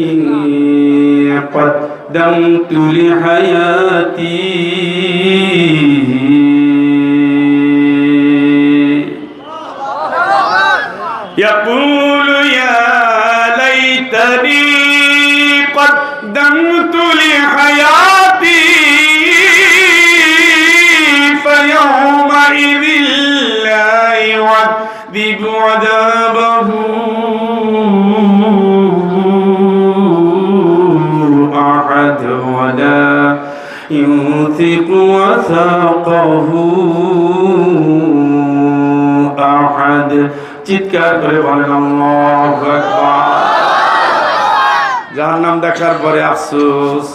Speaker 1: কদ্দামতু লিহায়াতি ইয়াকুলু ইয়া লাইতানি কদ্দামতু লিহায়াতি فيومئذ لا يعذب عذابه أحد ولا يوثق وثاقه أحد। চিৎকার করে বলেন আল্লাহু আকবার। জাহান্নাম দেখার পরে আফসোস,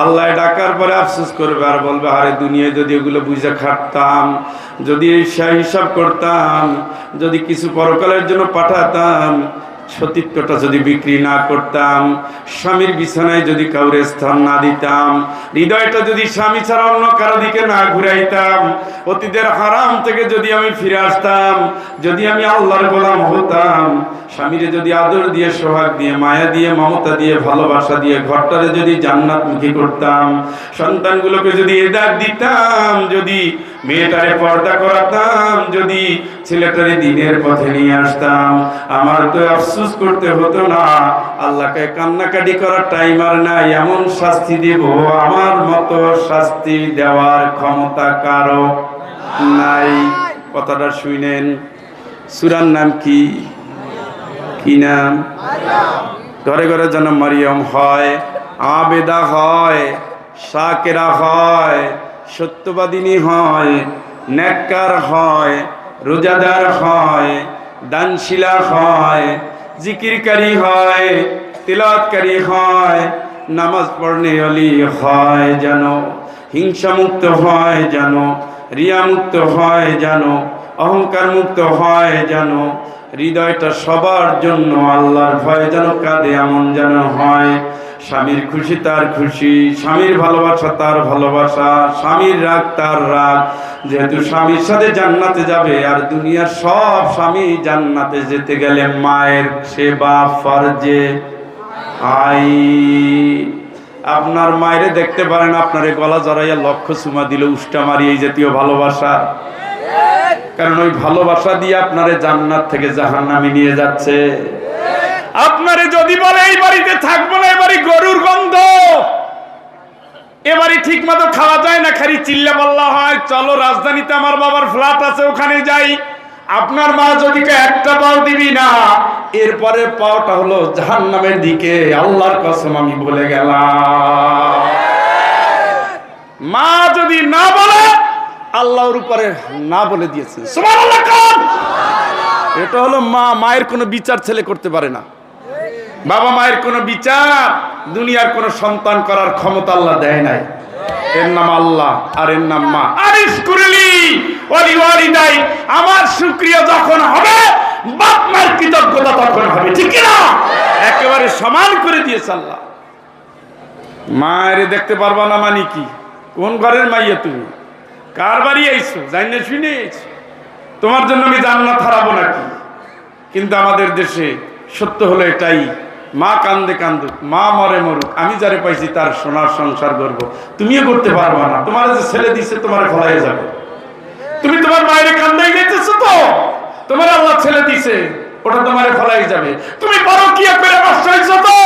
Speaker 1: আল্লাহ ডাকার পরে আফসোস করবে আর বলবে, আরে দুনিয়ায় যদি এগুলো বুঝে খাটতাম, যদি হিসাব করতাম, যদি কিছু পরকালের জন্য পাঠাতাম, সতীত্বটা যদি বিক্রি না করতাম, স্বামীর বিছানায় যদি কাউরে স্থান না দিতাম, হৃদয়টা যদি স্বামী ছাড়া অন্য কারো দিকে না ঘুরাইতাম, অতীতের হারাম থেকে যদি আমি ফিরে আসতাম, যদি আমি আল্লাহর গোলাম হতাম, স্বামীরে যদি আদর দিয়ে, সোহাগ দিয়ে, মায়া দিয়ে, মমতা দিয়ে, ভালোবাসা দিয়ে ঘরটারে যদি জান্নাতমুখী করতাম, সন্তানগুলোকে যদি হেদায়েত দিতাম, যদি মেয়েটারে পর্দা করাতাম, যদি ছেলেটারে দ্বীনের পথে নিয়ে আসতাম, আমার তো আফসোস করতে হতো না। আল্লাহকে কান্নাকাটি করার টাইম আর নাই। এমন শাস্তি দেব, আমার মতো শাস্তি দেওয়ার ক্ষমতা কারো নাই। কথাটা শুনেন। সূরার নাম কি? কি নাম? ঘরে ঘরে যেন মারিয়ম হয়, আবেদা হয়, শাকেরা হয়, সত্যবাদিনী হয়, নেককার হয়, রোজাদার হয়, দানশীলা হয়, জিকিরকারী হয়, তিলাওয়াতকারী হয়, নামাজ পড়নে ওলি হয়, যেন হিংসা মুক্ত হয়, যেন রিয়া মুক্ত হয়, যেন অহংকার মুক্ত হয়, যেন হৃদয়টা সবার জন্য আল্লাহর ভয় যেন কাঁদে, এমন যেন হয়। স্বামীর খুশি তার খুশি, স্বামীর ভালোবাসা তার ভালোবাসা, স্বামীর রাগ তার রাগ। যেহেতু স্বামীর সাথে জান্নাতে যাবে, আর দুনিয়ার সব স্বামী জান্নাতে যেতে গেলে মায়ের সেবা ফরজে আইন। আপনার মায়েরে দেখতে পারেন, আপনার গলা জড়াইয়া লক্ষ চুমা দিল, উষ্টা মারি, এই জাতীয় ভালোবাসা। কারণ ওই ভালোবাসা দিয়ে আপনারে জান্নাত থেকে জাহান্নামে নিয়ে যাচ্ছে। আপনারে যদি বলে এই বাড়িতে থাকবো না, এবারে গরুর গন্ধ, এবারে ঠিক মতো খাওয়া যায় না, খালি চিল্লা পাল্লা হয়, চলো রাজধানীতে আমার বাবার ফ্ল্যাট আছে, ওখানে যাই। আপনার মা যদি একটা পাও দিবি না, এরপরে পাওটা হলো জাহান্নামের দিকে। আল্লাহর কসম আমি বলে গেলাম, মা যদি না বলে, আল্লাহর উপরে না বলে দিয়েছে। সুবহানাল্লাহ। এটা হলো মা। মায়ের কোনো বিচার ছেলে করতে পারে না। বাবা মায়ের কোনো বিচার দুনিয়ার কোনো সন্তান করার ক্ষমতা আল্লাহ দেয় নাই। এর নাম আল্লাহ আর এর নাম মা। আনিশকুরলি ওয়ালি ওয়ালিদাই, আমার শুকরিয়া যখন হবে বাপ মায়ের কৃতজ্ঞতা তখন হবে, ঠিক না? একেবারে সমান করে দিয়েছে আল্লাহ। মায়ের দেখতে পারবা না মানে কি? কোন ঘরের মাইয়া তুমি? কার বাড়ি আইছো? জানি শুনে আইছো। তোমার জন্য আমি জান্নাত হারাবো নাকি? কিন্তু আমাদের দেশে সত্য হলো এটাই, মা কান্দে কান্দুক, মা মরে মরুক, আমি যারে পাইছি তার সোনার সংসার করবো। তুমিও করতে পারবা না। তোমার যে ছেলে দিছে তোমার ফলাই যাবে। তুমি তোমার মায়ের কান্দাই গেতেছো তো, তোমার আল্লাহ ছেলে দিছে, ওটা তোমার ফলাই যাবে। তুমি পরকিয়া করে নষ্ট হয়েছো তো,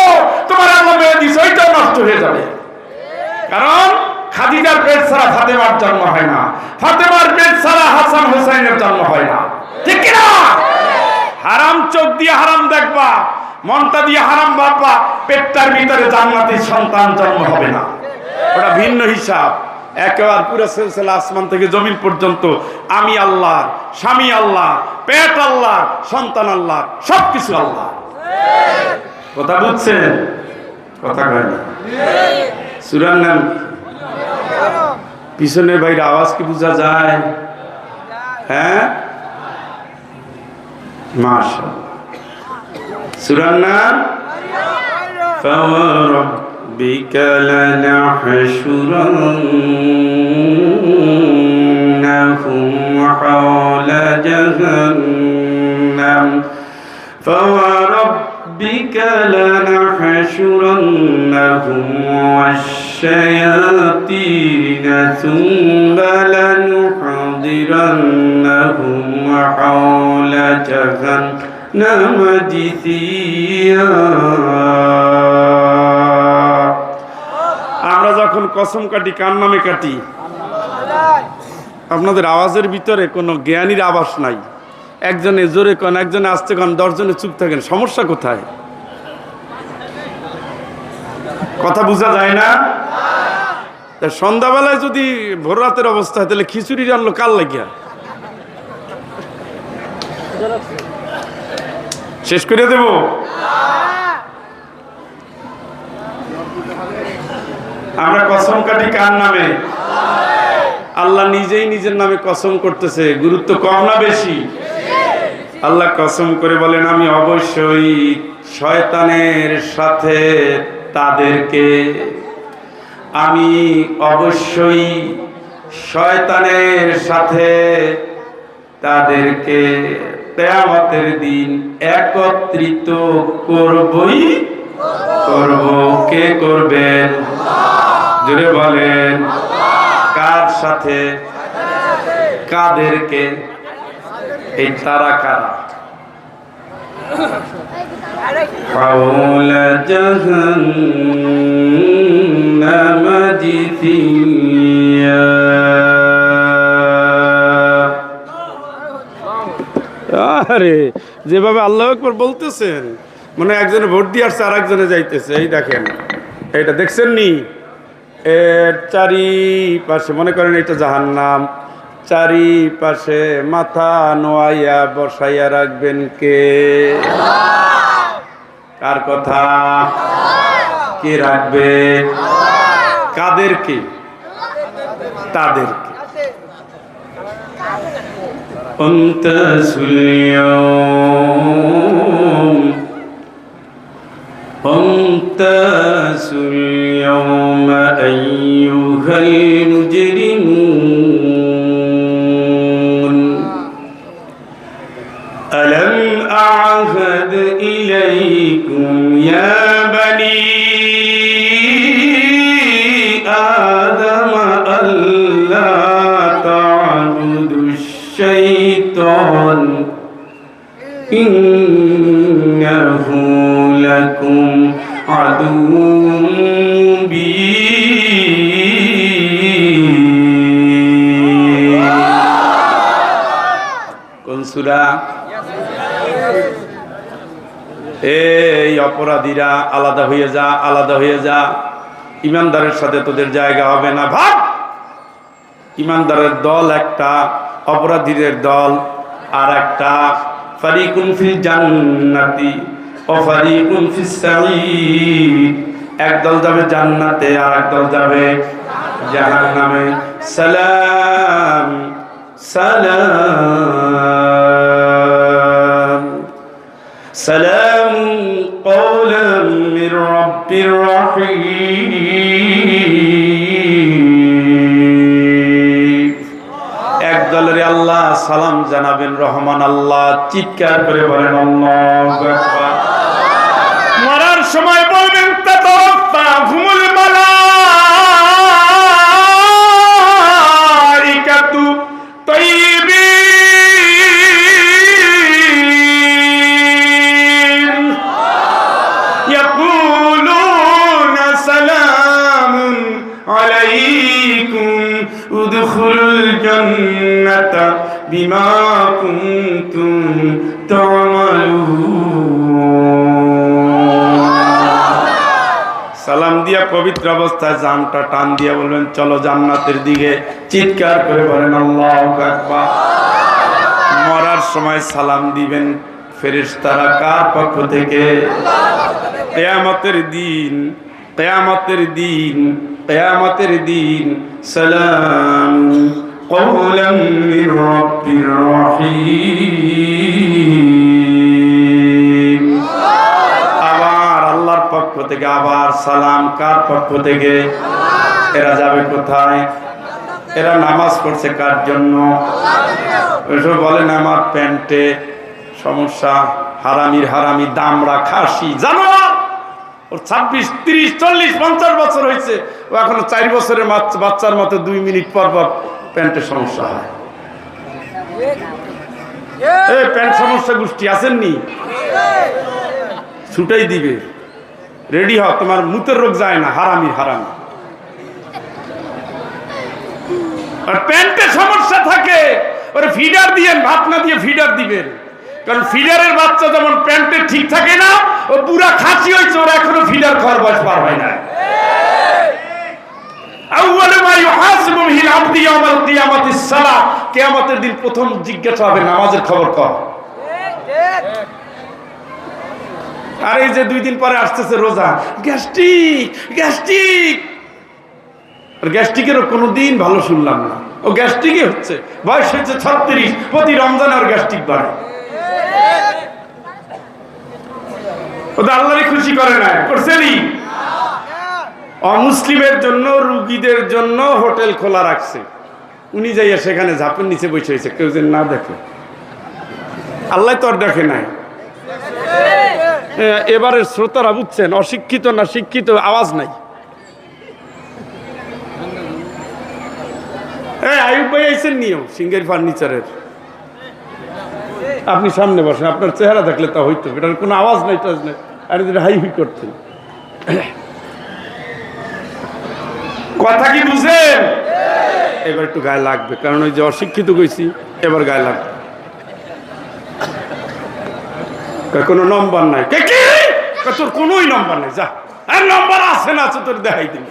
Speaker 1: তোমার আল্লাহ মেয়ে দিছে, ওইটাও নষ্ট হয়ে যাবে। কারণ খাদিজার পেট ছাড়া ফাতেমার জন্ম হয় না, ফাতেমার পেট ছাড়া হাসান হোসেনের জন্ম হয় না, ঠিক কিনা? হারাম চোখ দিয়ে হারাম দেখবা, মনটা দিয়ে হারাম ভাববা, পেটটার ভিতরে জান্নাতি সন্তান জন্ম হবে না। ওটা ভিন্ন হিসাব। একেবারে পুরো সিলসিলা আসমান থেকে জমিন পর্যন্ত আমি আল্লাহ, স্বামী আল্লাহ, পেট আল্লাহ, সন্তান আল্লাহ, সবকিছু আল্লাহ। কথা বুঝছেন? কথা কয় না। সূরার নাম পিছনের বাইরে আওয়াজ কি বোঝা যায়? হ্যাঁ, মাশাআল্লাহ। সূরার নাম ফাওয়ারাব্বিকা লানাহশুরান্নাহুম হাওলা জাহান্নাম ফাওয়ারাব্বিকা লানাহশুরান্নাহুম ওয়াশ-শায়াতিনা সুম্মা লানুহদিরান্নাহুম হাওলা জাহান্নাম জিসিয়া। আমরা যখন কসম কাটি কার নামে কাটি? আপনাদের আওয়াজের ভিতরে কোনো জ্ঞানীর আভাস নাই। একজনে জোরে কন, একজনে আস্তে কন, 10 জনে চুপ থাকেন। সমস্যা কোথায়? কথা বোঝা যায় না? সন্ধ্যাবেলায় যদি ভোর রাতের অবস্থা হয় তাহলে খিচুড়ি রান্নলো কার লাগিয়া? শেষ করে দেব? আমরা কসম কাটি কার নামে? আল্লাহ নিজেই নিজের নামে কসম করতেছে। গুরুত্ব কম না বেশি? আল্লাহ কসম করে বলেন, আমি অবশ্যই শয়তানের সাথে তাদেরকে, আমি অবশ্যই শয়তানের সাথে তাদেরকে কিয়ামতের দিন একত্রিত করবই করব। কে করবেন? জোরে বলেন। কার সাথে? কাদেরকে? এই তারা কারা? হাওলা জাহান্নাম জিসিয়া। আরে যেভাবে আল্লাহু আকবার বলতেছেন মনে হয় একজনে ভোট দিয়ে আসছে আর একজনে যাইতেছে। এই দেখেন, এইটা দেখছেন নি? এর চারিপাশে মনে করেন এটা জাহান্নাম, চারিপাশে মাথা নোয়াইয়া বসাইয়া রাখবেন কে? কার কথা? কে রাখবে? কাদেরকে? তাদেরকে। আমতাসুল ইয়াওমা আইয়ুহাল মুজরিমুন আলাম আ'হাদ ইলাইকুম ইয়া বানি আদম আল্লা তা'বুদুশ শাইতান ইন্নাহু লাকুম আদুউম মুবিন। কোন সূরা? এই অপরাধীরা আলাদা হয়ে যা, আলাদা হয়ে যা। ইমানদারের সাথে তোদের জায়গা হবে না, ভাগ। ইমানদারের দল একটা, অপরাধীদের দল আর একটা। ফারিকুন ফিল জান্নাতি ওয়া ফারিকুন ফিস সাঈদ। একদল যাবে জান্নাতে আর একদল যাবে জাহান্নামে। সালাম সালাম সালাম কওলাম মির রাব্বির রহিম। একদলের আল্লাহ সালাম জানাবেন রহমান আল্লাহ। চিৎকার করে বলেন আল্লাহু আকবার। মরার সময় বলবেন তাতাওয়াফাহুমুল মালাইকাতু তাইয়িবিন ইয়াকুলুনা সালামুন আলাইকুম উদখুলুল জান্নাতা বিমা কুনতুম তা'মালুন। সালাম দিয়া পবিত্র অবস্থায় জানটা টান দিয়া বলবেন চলো জান্নাতের দিকে। চিৎকার করে বলেন আল্লাহু আকবার। মরার সময় সালাম দিবেন ফেরেশতারা কার পক্ষ থেকে? কিয়ামতের দিন, কিয়ামতের দিন, কিয়ামতের দিন। সালাম কওলাম মির রাব্বির রহিম। আবার আল্লাহর পক্ষ থেকে আবার সালাম কার পক্ষ থেকে? এরা যাবে কোথায়? এরা নামাজ পড়ছে কার জন্য? ওইসব বলেন আমার প্যান্টে সমস্যা, হারামির হারামি, দামড়া, খাসি, জানোয়ার। ওর 26, 30, 40, 50 বছর হয়েছে, ও এখনো 4 বছরের বাচ্চার মতো 2 মিনিট পর পর প্যান্টের সমস্যা হয়। এই প্যান্ট সমস্যা গোষ্ঠী আসেননি? ছুটাই দিবে, রেডি হও, তোমার মুতের রোগ যায় না। হারামি হারামি। আর প্যান্টের সমস্যা থাকে, ওরে ফিডার দিয়েন, ভাত না দিয়ে ফিডার দিবেন। কারণ ফিডারের বাচ্চা যেমন প্যান্টে ঠিক থাকে না, ও পুরা খাসি হয়েছে, ওরা এখনো ফিডার খাওয়ার বয়স পার হয় না। কিয়ামতের দিন প্রথম জিজ্ঞাসা হবে নামাজের খবর কর। আর এই যে 2 দিন পরে আসতেছে রোজা, গ্যাস্ট্রিক গ্যাস্ট্রিক। আর গ্যাস্ট্রিকেরও কোনোদিন ভালো শুনলাম না। ও গ্যাস্ট্রিকই হচ্ছে, বয়স হচ্ছে 36, প্রতি রমজানে আর গ্যাস্ট্রিক বাড়ে। ওদের আল্লাহরই খুশি করে না, করছেনই। অমুসলিমের জন্য, রুগীদের জন্য হোটেল খোলা রাখছে। উনি যাইয়া সেখানে ঝাপের নিচে বসে হয়েছে, কেউ যেন না দেখে। আল্লাহ তো আর দেখে নাই। এবারের শ্রোতারা বুঝছেন, অশিক্ষিত না শিক্ষিত আওয়াজ নাই। আয়ুব ভাই আইসেন নিও সিঙ্গের ফার্নিচারের। আপনি সামনে বসেন, আপনার চেহারা দেখলে তা হইতো। এটার কোনো আওয়াজ নাই, টাজ নাই। আর হাই হুই করতেন। কথা কি বুঝেন? এবার একটু গায়ে লাগবে, কারণ ওই যে অশিক্ষিত কইছি, এবার গায়ে লাগবে। কোনো নম্বর নাই, তোর কোনোই নম্বর নেই, যা। আর নম্বর আছে না আছে, তোর দেখাই দিন।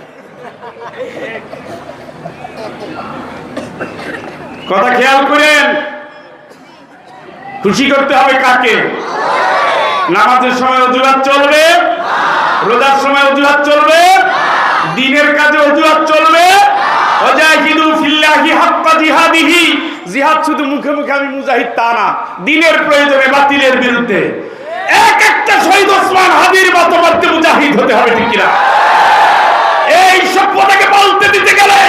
Speaker 1: কথা খেয়াল করেন, খুশি করতে হবে কাকে? নামাজের সময় অজুহাত চলবে, রোজার সময় অজুহাত চলবে, দিনের কাজে অজুহাত চলবে। ওয়াজাহিদু ফিল্লাহি হাক্কা জিহাদিহি। জিহাদ শুধু মুখে মুখে আমি মুজাহিদ তা না, দিনের প্রয়োজনে বাতিলের বিরুদ্ধে। এক একটা শহীদ ওসমান হাদির মতো মধ্যে মুজাহিদ হতে হবে, ঠিক কিনা? এই সভ্যতাকে বলতে দিতে গেলে,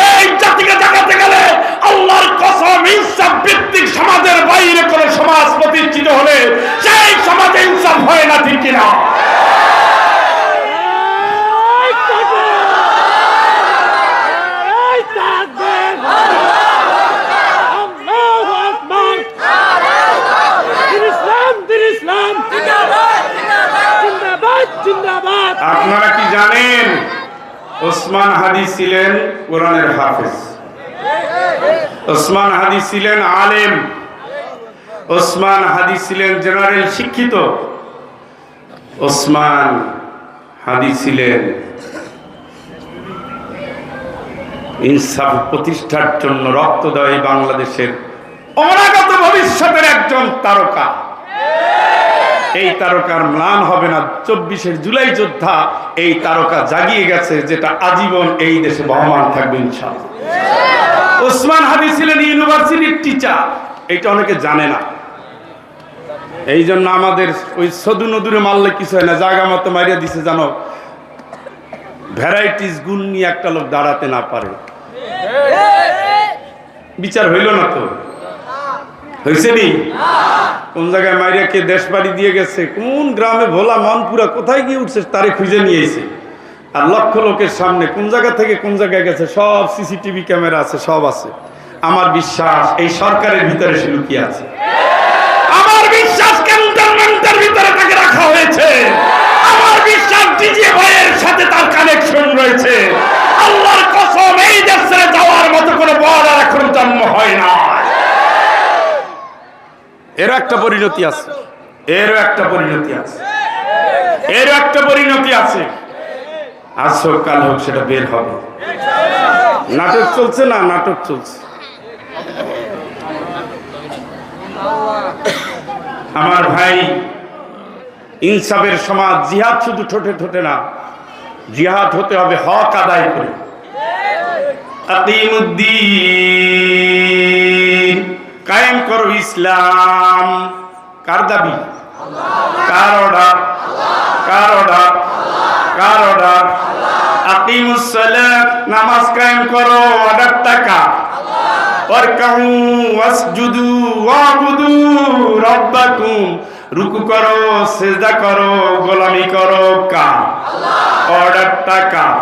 Speaker 1: এই জাতিকে জাগাতে গেলে, আল্লাহর কসম, ইনসাফ ভিত্তিক সমাজের বাইরে কোন সমাজ প্রতিষ্ঠিত হলে সেই সমাজে ইনসাফ হয় না, ঠিক কিনা? আপনারা কি জানেন ওসমান হাদি ছিলেন কোরআনের হাফেজ, ওসমান হাদি ছিলেন আলেম, ওসমান হাদি ছিলেন জেনারেল শিক্ষিত, ওসমান হাদি ছিলেন ইনসাফ প্রতিষ্ঠার জন্য রক্ত দেওয়া এই বাংলাদেশের অনাগত ভবিষ্যতের একজন তারকা। এই তারকার ম্লান হবে না। 24শে জুলাই যোদ্ধা এই তারকা জাগিয়ে গেছে, যেটা আজীবন এই দেশে বহমান থাকবে ইনশাআল্লাহ। ওসমান হাদি ছিলেন ইউনিভার্সিটির টিচার, এইটা অনেকে জানে না। এই জন্য আমাদের ওই সদু নদুরে মারলে কিছু হয় না, জায়গা মতো মারিয়া দিছে, জানো ভ্যারাইটিস গুণ নিয়ে একটা লোক দাঁড়াতে না পারে। বিচার হইল না তো, হয়েছে নি? কোন জায়গায় মাইরা কে দেশ বাড়ি দিয়ে গেছে, কোন গ্রামে ভোলা মনপুরা কোথায় গিয়ে উঠছে তারে খুঁজে নিয়ে এসে, আর লক্ষ লোকের সামনে কোন জায়গা থেকে কোন জায়গায় গেছে সব সিসিটিভি ক্যামেরা আছে, সব আছে। আমার বিশ্বাস এই সরকারের ভিতরে সে লুকিয়ে আছে। আমার বিশ্বাস ক্যান্টনমেন্টের ভিতরে তাকে রাখা হয়েছে। আমার বিশ্বাস ডিজি ভাইয়ের সাথে তার কানেকশন রয়েছে। আল্লাহর কসম, এই দেশ ছেড়ে যাওয়ার মতো কোনো বর্ডার এখন জন্ম হয় না। এর একটা পরিণতি আছে, এর একটা পরিণতি আছে, এর একটা পরিণতি আছে। আজ হোক কাল হোক সেটা বের হবে। নাটক চলছে না, নাটক চলছে। আমার ভাই, ইনসাফের সমাজ, জিহাদ শুধু ঠোঁটে ঠোঁটে না, জিহাদ হতে হবে হক আদায় করে। আকিমুদ্দিন, কায়েম করো ইসলাম। কার দাবি? কার অর্ডার? কার অর্ডার? কার অর্ডার? আকিমুস সালাত, নামাজ কায়েম করো, অর্ডারটা কার? ওয়ারকাউ ওয়াসজুদু ওয়াবুদু রাব্বাকুম, রুকু করো, সিজদা করো, গোলামি করো, কার? অর্ডারটা কার?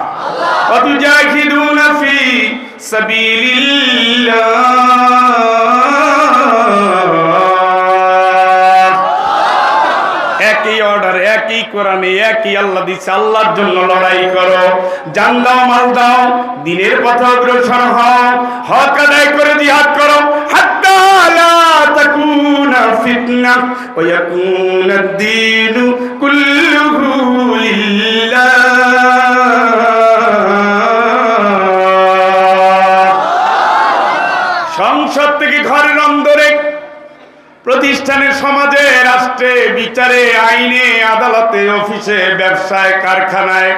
Speaker 1: ওয়াতুজাহিদুনা ফি সাবিলিল্লাহ। একই অর্ডার, একই কোরআনে, একই আল্লাহ দিচ্ছে। আল্লাহর জন্য লড়াই করো, জান দাও, মাল দাও, দিনের পথে অগ্রসর হও, হক আদায় করে জিহাদ করো। হাত্তা লা তাকুনা ফিতনা ওয়া ইয়াকুনা আদ-দীনু কুল্লুহু লিল্লাহ। সংসদ থেকে ঘরের অন্দরে, প্রতিষ্ঠানে, সমাজে, রাষ্ট্রে, বিচারে, আইনে, আদালতে, অফিসে, ব্যবসায়, কারখানায়,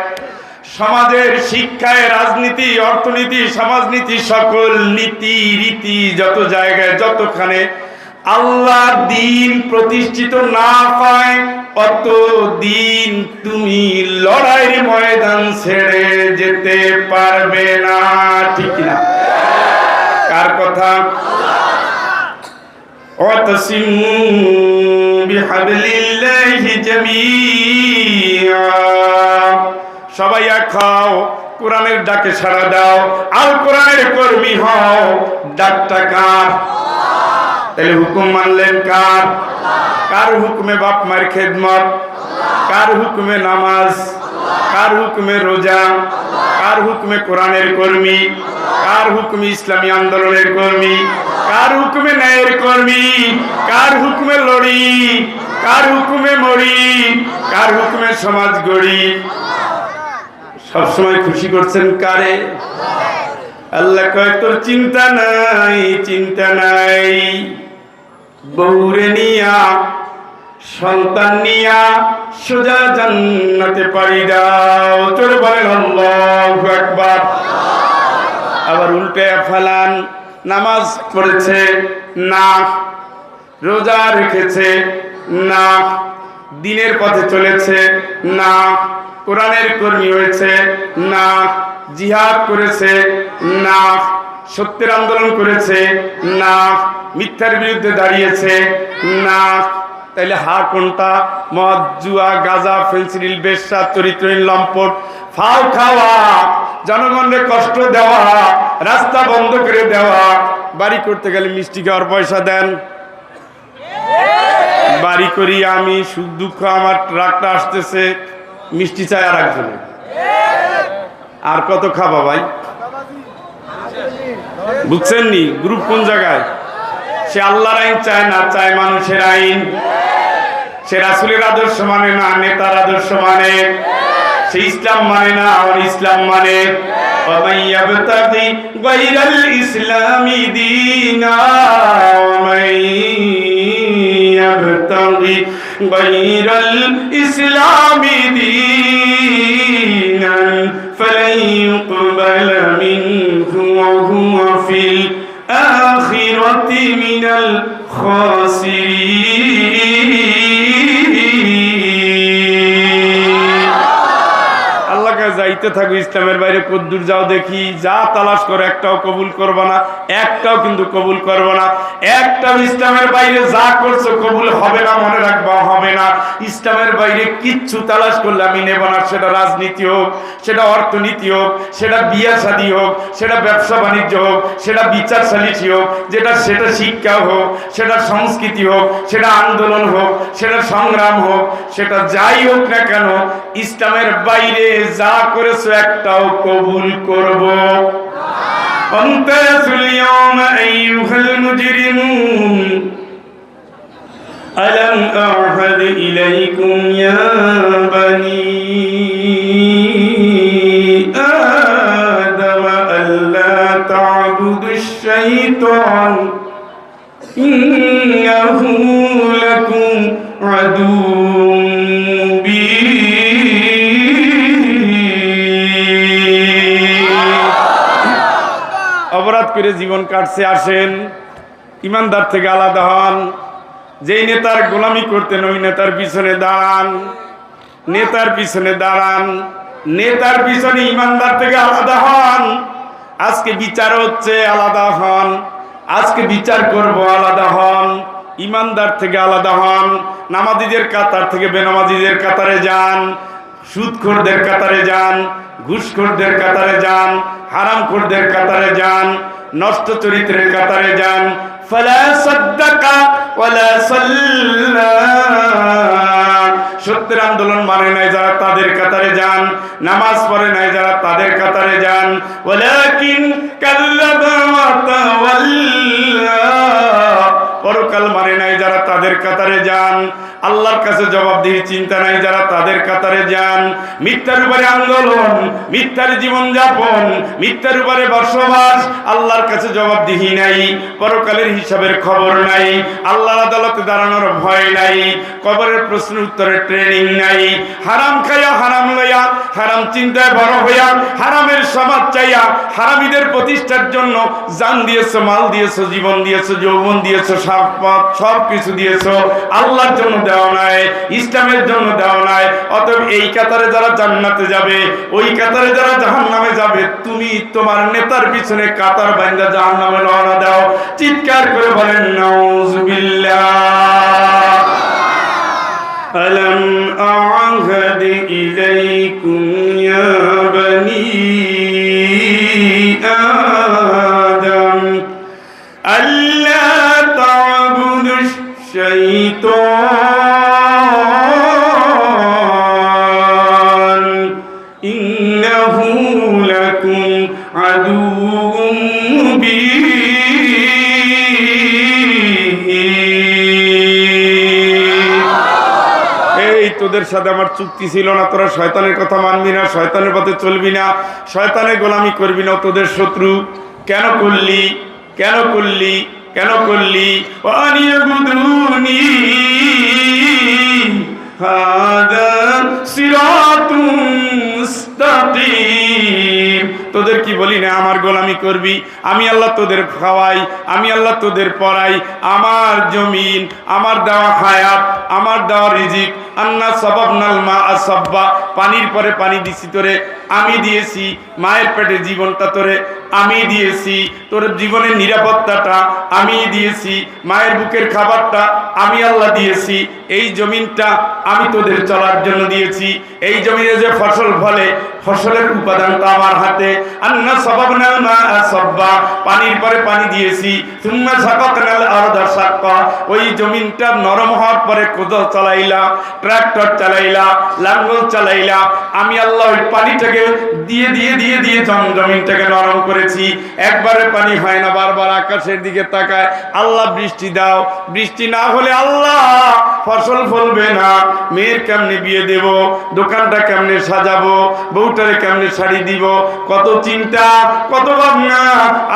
Speaker 1: সমাজের শিক্ষায়, রাজনীতি, অর্থনীতি, সমাজনীতি, সকল নীতি রীতি, যত জায়গায় যতখানে আল্লাহর দ্বীন প্রতিষ্ঠিত না পায়, অত দিন তুমি লড়াইয়ের ময়দান ছেড়ে যেতে পারবে না। ঠিক না? কার কথা? ওয়াতাসিমু বিহাবলিল্লাহি জামিআ, সবাই এক হও, কোরআনের ডাকে সাড়া দাও, আল কোরআনের কর্মী হও। ডাকটা কার? তাহলে হুকুম মানলেন কার? কার হুকুমে বাপ মায়ের খেদমত? কার হুকুমে নামাজ? কার হুকুমে রোজা? কার হুকুমে কোরআনের কর্মী? কার হুকুমে ইসলামী আন্দোলনের কর্মী? কার হুকুমে ন্যায়ের কর্মী? কার হুকুমে লড়ি? কার হুকুমে মরি? কার হুকুমে সমাজ গড়ি? সবসময় খুশি করছেন কারে? আল্লাহ কয় তোর চিন্তা নাই, চিন্তা নাই, বউরে নিয়া, সন্তান নিয়া সোজা জান্নাতে পাড়ি দাও। তোর বলেন আল্লাহু আকবার। আবার উল্টে ফেলান, নামাজ পড়েছে না, রোজা রেখেছে না, দিনের পথে চলেছে না, কোরআনের কর্মী হয়েছে না, জিহাদ করেছে না, সত্যের আন্দোলন করেছে না, মিথ্যার বিরুদ্ধে দাঁড়িয়েছে না। তাইলে হা কোনটা? মদ, জুয়া, গাঁজা, ফেন্সিডিল, বেশ্যা, চরিত্রহীন, লম্পট, ফাও খাওয়া, জনগণকে কষ্ট দেওয়া, রাস্তা বন্ধ করে দেওয়া। বাড়ি করতে গেলে মিষ্টি খাওয়ার পয়সা দেন, বাড়ি করি আমি, সুখ দুঃখ আমার ট্রাকটা আসতেছে, মিষ্টি চাই আর একজনে। আর কত খাবা ভাই? বুঝছেন নি? গ্রুপ কোন জায়গায়? সে আল্লাহর আইন চায় না, চায় মানুষের আইন। সে রাসূলের আদর্শ মানে না, নেতার আদর্শ মানে। সে ইসলাম মানে না, আর ইসলাম মানে। وَمَن يَبْتَغِي غَيْرَ الْإِسْلَامِ دِينًا وَمَن يبتغي غير الإسلام دينا فلن يقبل منه وهو في الآخرة من الخاسرين আল্লাহ কা যাইতে থাকো ইসলামের বাইরে কদ্দুর যাও দেখি যা তালাশ করে একটাও কবুল করবে না একটাও কিন্তু কবুল করবে না একটাও ইসলামের বাইরে যা করছো কবুল হবে না মনে রাখবা হবে না ইসলামের বাইরে কিচ্ছু তালাশ করলে আমি নেব না সেটা রাজনীতি হোক সেটা অর্থনীতি হোক সেটা বিয়ে শাদী হোক সেটা ব্যবসা বাণিজ্য হোক সেটা বিচার সালিসি হোক সেটা শিক্ষা হোক সেটা সংস্কৃতি হোক সেটা আন্দোলন হোক সেটা সংগ্রাম হোক সেটা যাই হোক না কেন ইসলামের বাইরে যা করেছো একটাও কবুল করব অন্তরাসুল ইয়াওমা আইয়ুহাল মুজরিমুন আলাম আ'হাদ ইলাইকুম ইয়া বানি আদম আল্লা তা'বুদুশ শাইতান ইন্নাহু লাকুম আদুউম অপরাধ করে জীবন কাটছে আসেন ইমানদার থেকে আলাদা হন যেই নেতার গোলামি করতেন ওই নেতার পিছনে দাঁড়ান নেতার পিছনে দাঁড়ান নেতার পিছনে ইমানদার থেকে আলাদা হন আজকে বিচার হচ্ছে আলাদা হন আজকে বিচার করব আলাদা হন ইমানদার থেকে আলাদা হন নামাজীদের কাতার থেকে বেনামাজীদের কাতারে যান সুদখোরদের কাতারে যান ঘুষখোরদের কাতারে যান হারামখোরদের কাতারে যান নষ্ট চরিত্রের কাতারে যান ফালা সাদ্দাকা ওয়ালা সাল্লা সত্যের আন্দোলন মানে নাই যারা তাদের কাতারে যান নামাজ পড়ে নাই যারা তাদের কাতারে যান ওয়ালাকিন কাল্লাবা ওয়া তাওয়াল্লা পরকাল মানে নাই যারা তাদের কাতারে যান আল্লাহর কাছে জবাবদিহি চিন্তা নাই যারা তাদের কাতারে যান মিথ্যার উপরে আন্দোলন মিথ্যার জীবন যাপন মিথ্যার উপরে বসবাস আল্লাহর কাছে জবাবদিহি নাই পরকালের হিসাবের খবর নাই আল্লাহর আদালতে দাঁড়ানোর ভয় নাই কবরের প্রশ্ন উত্তরের ট্রেনিং নাই হারাম খাইয়া হারাম লইয়া হারাম চিন্তায় বড় হইয়া হারামের সমাজ চাইয়া হারামীদের প্রতিষ্ঠার জন্য জান দিয়েছো মাল দিয়েছো জীবন দিয়েছো যৌবন দিয়েছো সব কিছু দিয়েছো আল্লাহর জন্য দেওয়া নাই ইসলামের জন্য দেওয়া নাই অতএব এই কাতারে যারা জান্নাতে যাবে ওই কাতারে যারা জাহান্নামে যাবে তুমি তোমার নেতার পিছনে কাতার বাঁধা জাহান্নামে রওনা দাও চিৎকার করে বলেন নাউযুবিল্লাহ আলাম আ'হাদ ইলাইকুম ইয়া বানি আদম আল্লা তা'বুদুশ শাইতান ইন্নাহু লাকুম আদুউম তোদের সাথে আমার চুক্তি ছিল না তোরা শয়তানের কথা মানবি না শয়তানের পথে চলবি না শয়তানের গোলামি করবি না তোদের শত্রু কেন করলি কেন করলি কেন করলি ওয়ানিয়াবুদুনি হাদা সিরাতুম মুস্তাকিম তোদের কি বলি না আমার গোলামি করবি আমি আল্লাহ তোদের খাওয়াই আমি আল্লাহ তোদের পড়াই আমার জমিন আমার দেওয়া হায়াত আমার দেওয়া রিজিক আন্না সাবাবনাল মা আসাব্বা পানির পরে পানি দিছি তোরে আমি দিয়েছি মায়ের পেটে জীবনটা তোরে আমি দিয়েছি তোর জীবনের নিরাপত্তাটা আমি দিয়েছি মায়ের বুকের খাবারটা আমি আল্লাহ দিয়েছি এই জমিনটা আমি তোদের চলার জন্য দিয়েছি এই জমিনে যে ফসল ফলে ফসলের উপাদানটা আমার হাতে আন্না সাবাবনাল মা আসাব্বা পানির পরে পানি দিয়েছি সুম্মা শাকাকনাল আরদা শাক্কা ওই জমিনটা নরম হওয়ার পরে কোদাল চালাইলা ট্রাক্টর চালাইলা লাঙ্গল চালাইলা খাওয়াইলা, আমি আল্লাহ ওই পানিটাকে দিয়ে দিয়ে দিয়ে দিয়ে জমিনটাকে নরম করেছি। একবারে পানি হয় না, বারবার আকাশের দিকে তাকায়, আল্লাহ বৃষ্টি দাও। বৃষ্টি না হলে আল্লাহ ফসল ফলবে না। মেয়ের কেমনে বিয়ে দেব, দোকানটা কেমনে সাজাবো, বউটারে কেমনে শাড়ি দিব, কত চিন্তা, কত ভাবনা।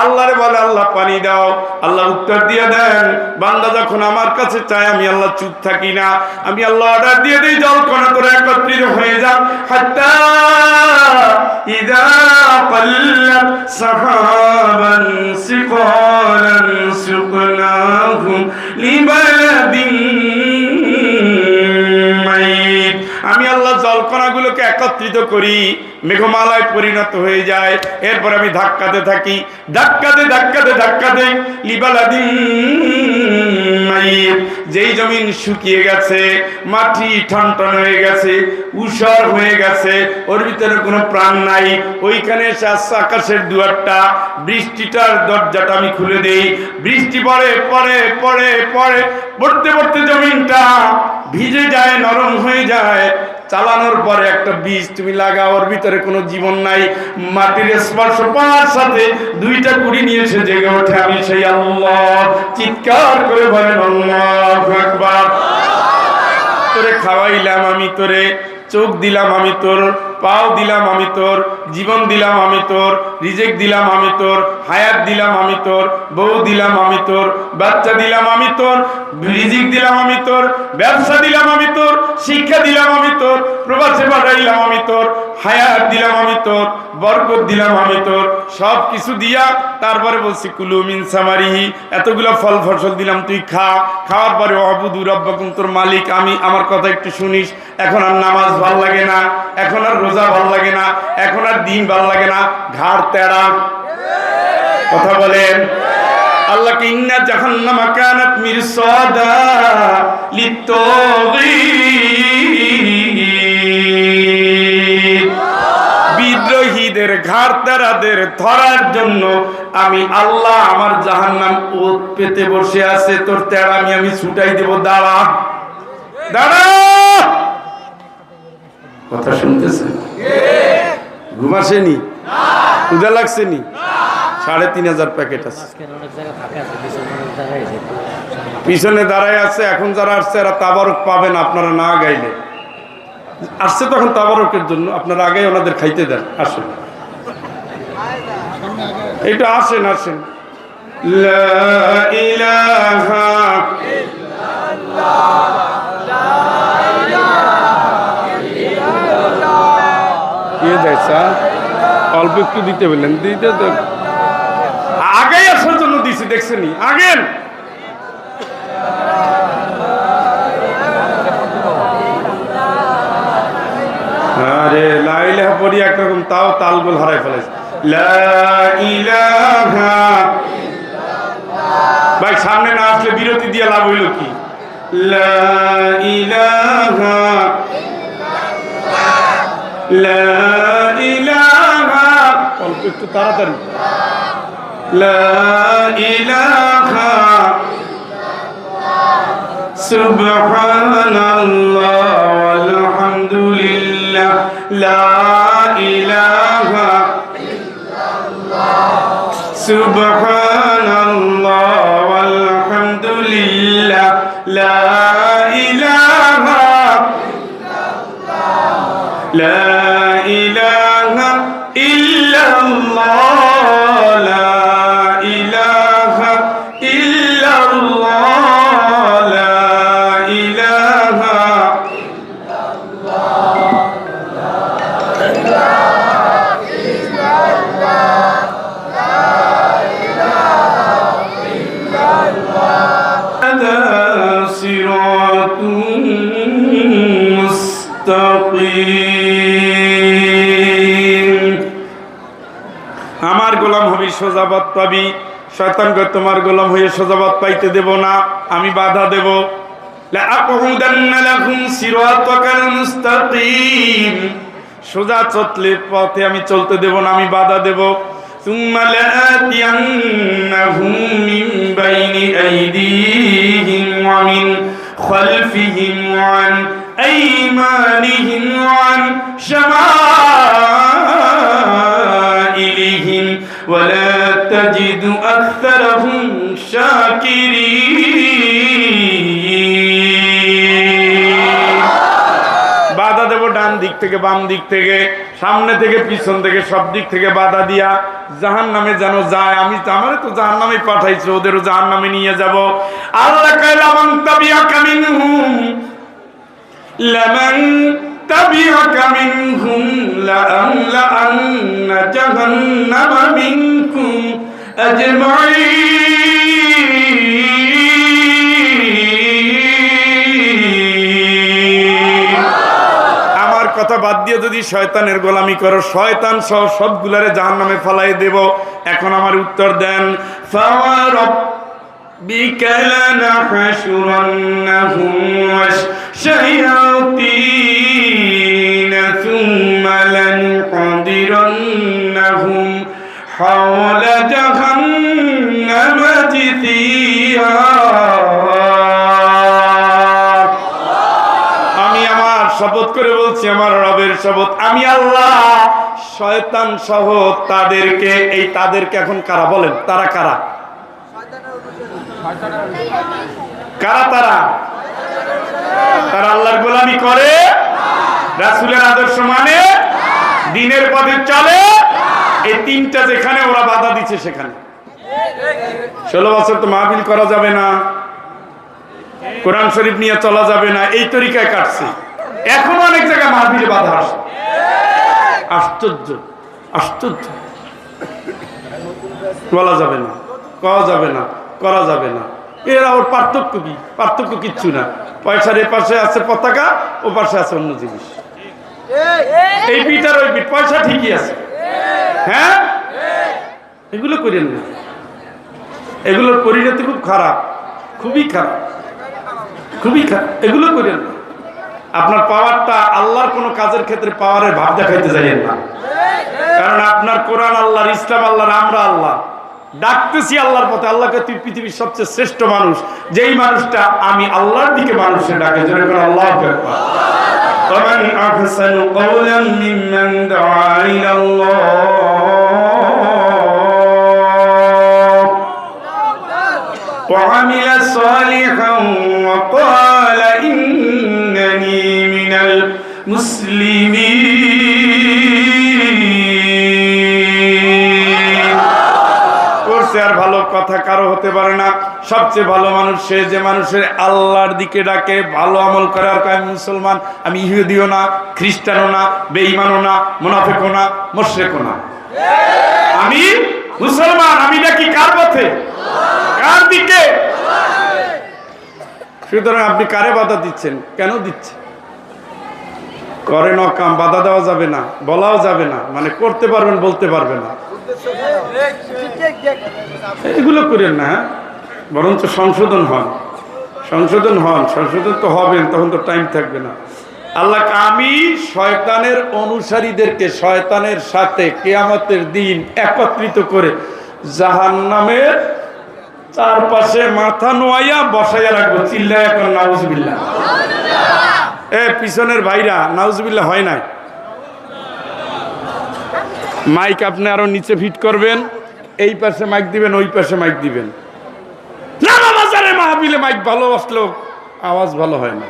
Speaker 1: আল্লাহরে বলে আল্লাহ পানি দাও, আল্লাহ উত্তর দিয়ে দেন। বান্দা যখন আমার কাছে চায় আমি আল্লাহ চুপ থাকি না, আমি আল্লাহ অর্ডার দিয়ে দিই জল কণা করে একত্রিত হয়ে যাও। হাত্তা ইযা قلت سحابا ثقالا سقناه لبلد ميت। আমি আল্লাহ জলকণাগুলোকে একত্রিত করি, মেঘমালায় পরিণত হয়ে যায়। এরপর আমি ধাক্কাতে থাকি, ধাক্কাতে ধাক্কাতে ধাক্কাতে লিবালাদিন মাইত, যেই জমিন শুকিয়ে গেছে, মাটি ঠনঠন হয়ে গেছে, উষর হয়ে গেছে, ওর ভিতরে কোনো প্রাণ নাই, ওইখানে এসে আসছে আকাশের দুয়ারটা, বৃষ্টিটার দরজাটা আমি খুলে দেই। বৃষ্টি পড়ে পড়ে পড়ে পড়ে পড়তে পড়তে জমিনটা ভিজে যায়, নরম হয়ে যায়। চালানোর পরে একটা বীজ তুমি লাগাও, ওর ভিতরে কোনো জীবন নাই, মাটির স্পর্শ পাওয়ার সাথে দুইটা কুড়ি নিয়ে এসে জেগে ওঠে। আমি সেই আল্লাহ। চিৎকার করে বলেন আল্লাহু আকবার। তোরে খাওয়াইলাম আমি, তোরে চোখ দিলাম আমি তোর, পাও দিলাম আমি তোর, জীবন দিলাম আমি তোর, রিজেক দিলাম আমি তোর, হায়াত দিলাম আমি তোর, বউ দিলাম আমি তোর, বাচ্চা দিলাম আমি তোর, রিজিক দিলাম আমি তোর, ব্যবসা দিলাম আমি তোর, শিক্ষা দিলাম আমি তোর, প্রবাসে পাঠাইলাম আমি তোর, হায়াত দিলাম আমি তোর, বরকত দিলাম আমি তোর, সব কিছু দিয়া তারপরে বলছি কুলু মিন সামারিহি, এতগুলো ফল ফসল দিলাম, তুই খা। খাওয়ার পরে অবুদু রব্বাকুম, তোর মালিক আমি, আমার কথা একটু শুনিস। এখন আর নামাজ ভাল লাগে না, এখন আর রোজা ভাল লাগে না, এখন আর দিন ভাল লাগে না, ঘাড় তেড়া। কথা বলেন। আল্লাহকে ইন্না জাহান্নামা কানাত মিরসাদা লিত্তাগীন, বিদ্রোহীদের ঘাড় তেড়াদের ধরার জন্য আমি আল্লাহ আমার জাহান্নাম ওত পেতে বসে আছে। তোর তেড়ামি আমি ছুটাই দেব, দাঁড়া দাঁড়া। কথা শুনতেছেন? ঘুম আসেনি? ক্ষুধা লাগছেনি? ৩,৫০০ প্যাকেট আছে, পিছনে দাঁড়ায় আছে। এখন যারা আসছে এরা তাবারক পাবেন আপনারা না গাইলে। আসছে তখন তাবারকের জন্য, আপনারা আগে ওনাদের খাইতে দেন। আসেন, এটা আসেন আসেন। লা ইলাহা ইল্লাল্লাহ, অল্প একটু দিতে বললেন, দিতে তো আগেই আসার জন্য দিছি, দেখছেনি আগেন। আরে লা ইলাহা পড়ি একরকম, তাও তালগোল হারাই ফেলেছে। লা ইলাহা ইল্লাল্লাহ। ভাই সামনে না আসলে বিরতি দিয়ে লাভ হইল কি? লা ইলাহা ইল্লাল্লাহ, লা ইলাহা, অল্প একটু তাড়াতাড়ি। লা ইলাহা ইল্লাল্লাহ, সুবহানাল্লাহ ওয়ালহামদুলিল্লাহ, লা ইলাহা ইল্লাল্লাহ, সুবহানাল্লাহ ওয়ালহামদুলিল্লাহ, লা ইলাহা ইল্লাল্লাহ, লা ইলাহা ইল্লাল্লাহ, লা ইলাহা ইল্লাল্লাহ, লা ইলাহা আমার গোলাম হবি, সোজাবাদ পাবি। শয়তানকে তোমার গোলাম হয়ে সোজাবাদ পাইতে দেব না, আমি বাধা দেব। লাআকুদান্না লাকুম সিরাতাকাল মুস্তাকিম, সোজা চললে পথে আমি চলতে দেব না, আমি বাধা দেব। সুম্মা লাআতিয়ান্নাহুম মিন বাইনি আইদিহিম ওয়া মিন খালফিহিম ওয়া আন أيمانهم وعن شمائلهم ولا تجد أكثرهم شاكرين বাধা দেব ডান দিক থেকে বাম দিক থেকে সামনে থেকে পিছন থেকে সব দিক থেকে বাধা দিয়া জাহান্নামে যেন যায় আমি আমারে তো জাহান্নামে পাঠাইছো ওদেরও জাহান্নামে নিয়ে যাব আল্লাহ কইলা মান তাবিআকা মিনহুম লামান তাবিআকা মিনহুম লাআমলা জাহান্নামা মিনকুম আজমাইন আমার কথা বাদ দিয়ে যদি শয়তানের গোলামি করো শয়তান সহ সবগুলারে জাহান্নামে ফলাই দেব এখন আমার উত্তর দেন فَوَرَبِّكَ لَنَحْشُرَنَّهُمْ وَالشَّيَاطِينَ ثُمَّ لَنُحْضِرَنَّهُمْ حَوْلَ جَهَنَّمَ جِثِيًّا আমি আমার শপথ করে বলছি আমার রবের শপথ আমি আল্লাহ শয়তান সহ তাদেরকে এই তাদেরকে এখন কারা বলেন তারা কারা কারা তারা তারা আল্লাহর গোলামি করে রাসূলের আদর্শ মানে দ্বীনের পথে চলে এই তিনটা যেখানে ওরা বাধা দিচ্ছে সেখানে 16 বছর তো মাহফিল করা যাবে না কোরআন শরীফ নিয়ে চলা যাবে না এই তরিকায় কাটছে এখন অনেক জায়গায় মাহফিলে বাধা আসে আশ্চর্য আশ্চর্য বলা যাবে না কওয়া যাবে না করা যাবে না এরা ওর পার্থক্য কি পার্থক্য কিচ্ছু না পয়সার এ পাশে আছে পতাকা ও পাশে আছে অন্য জিনিস এই পিঠ আর ওই পিঠ পয়সা ঠিকই আছে হ্যাঁ এগুলো করেন না এগুলোর পরিণতি খুব খারাপ খুবই খারাপ খুবই খারাপ এগুলো করেন না আপনার পাওয়ারটা আল্লাহর কোনো কাজের ক্ষেত্রে পাওয়ারের ভাব দেখাইতে যাইয়েন না কারণ আপনার কোরআন আল্লাহর ইসলাম আল্লাহর আমরা আল্লাহ ডাকতেছি আল্লাহর পথে আল্লাহকে তুই পৃথিবীর সবচেয়ে শ্রেষ্ঠ মানুষ যেই মানুষটা আমি আল্লাহর দিকে মানুষের ডাকে যেন করে আল্লাহু আকবার ومن أحسن قولا ممن دعا إلى الله وعمل صالحا وقال إنني من المسلمين আর ভালো কথা কারো হতে পারে না সবচেয়ে ভালো মানুষ সে যে মানুষের আল্লাহর দিকে ডাকে ভালো আমল করে আর আমি মুসলমান আমি ইহুদিও না খ্রিস্টানও না বেঈমানও না মুনাফিকও না মুশরিকও না আমি মুসলমান আমি ডাকি কার পথে কার দিকে সুতরাং আপনি কারে বাধা দিচ্ছেন কেন দিচ্ছেন করেন অকাম বাধা দেওয়া যাবে না বলাও যাবে না মানে করতে পারবেন বলতে পারবে না এগুলো করেন না বরঞ্চ সংশোধন হন সংশোধন তো হবেন তখন তো টাইম থাকবে না আল্লাহ আমি শয়তানের অনুসারীদেরকে শয়তানের সাথে কিয়ামতের দিন একত্রিত করে জাহান্নামের চারপাশে মাথা নোয়াইয়া বসাইয়া রাখবো চিল্লায় এখন নাউজুবিল্লাহ পিছনের ভাইরা নাউজুবিল্লাহ হয় নাই মাইক আপনি আরো নিচে ফিট করবেন এই পাশে মাইক দিবেন ওই পাশে মাইক দিবেন না বাজারে মাহফিলে মাইক ভালো আসলেও আওয়াজ ভালো হয় না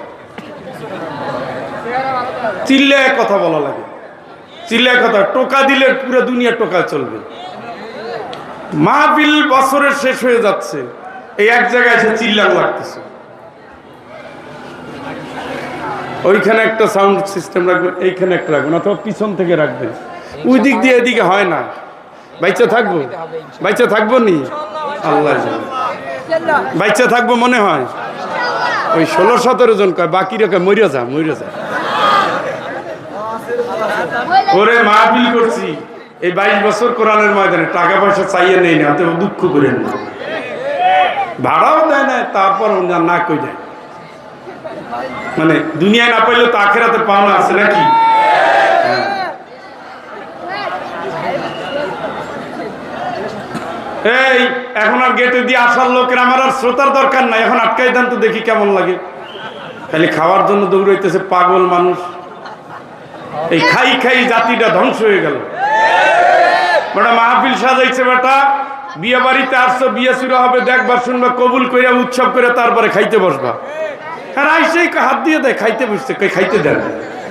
Speaker 1: চিল্লায় কথা বলা লাগে চিল্লায় কথা টোকা দিলে পুরো দুনিয়া টোকা চলবে মাহফিল বছরের শেষ হয়ে যাচ্ছে এই এক জায়গায় এসে চিল্লানো লাগতেছে ওইখানে একটা সাউন্ড সিস্টেম রাখবেন এইখানে একটা রাখবেন অথবা পিছন থেকে রাখবেন ওই দিক দিয়ে এদিকে হয় না বাইচা থাকবো নি আল্লাহ বাইচা থাকবো মনে হয় ওই 16-17 জন কয় বাকি রেখে মরিয়া যা ওরে মাহফিল করছি এই 22 বছর কোরআনের ময়দানে টাকা পয়সা চাইয়ে নেই না অতএব দুঃখ করেন না ভাড়াও দেয় না তারপর না কই দেয় মানে দুনিয়ায় না পাইলে তো আখেরাতে পাওনা আছে নাকি এই এখন আর গেটে দিয়ে আসার লোকের আমার আর শ্রোতার দরকার নাই এখন আটকাই দেন তো দেখি কেমন লাগে খালি খাওয়ার জন্য দৌড়াইতেছে পাগল মানুষ। এই খাই খাই জাতিটা ধ্বংস হয়ে গেল। বেটা মাহফিল সাজাইছে, বেটা বিয়ে বাড়িতে আসছো, বিয়ে শুরু হবে, দেখবা শুনবা, কবুল করে উৎসব করে তারপরে খাইতে বসবা। আর আইসেই হাত দিয়ে দেয়, খাইতে বসছে, খাইতে দেন।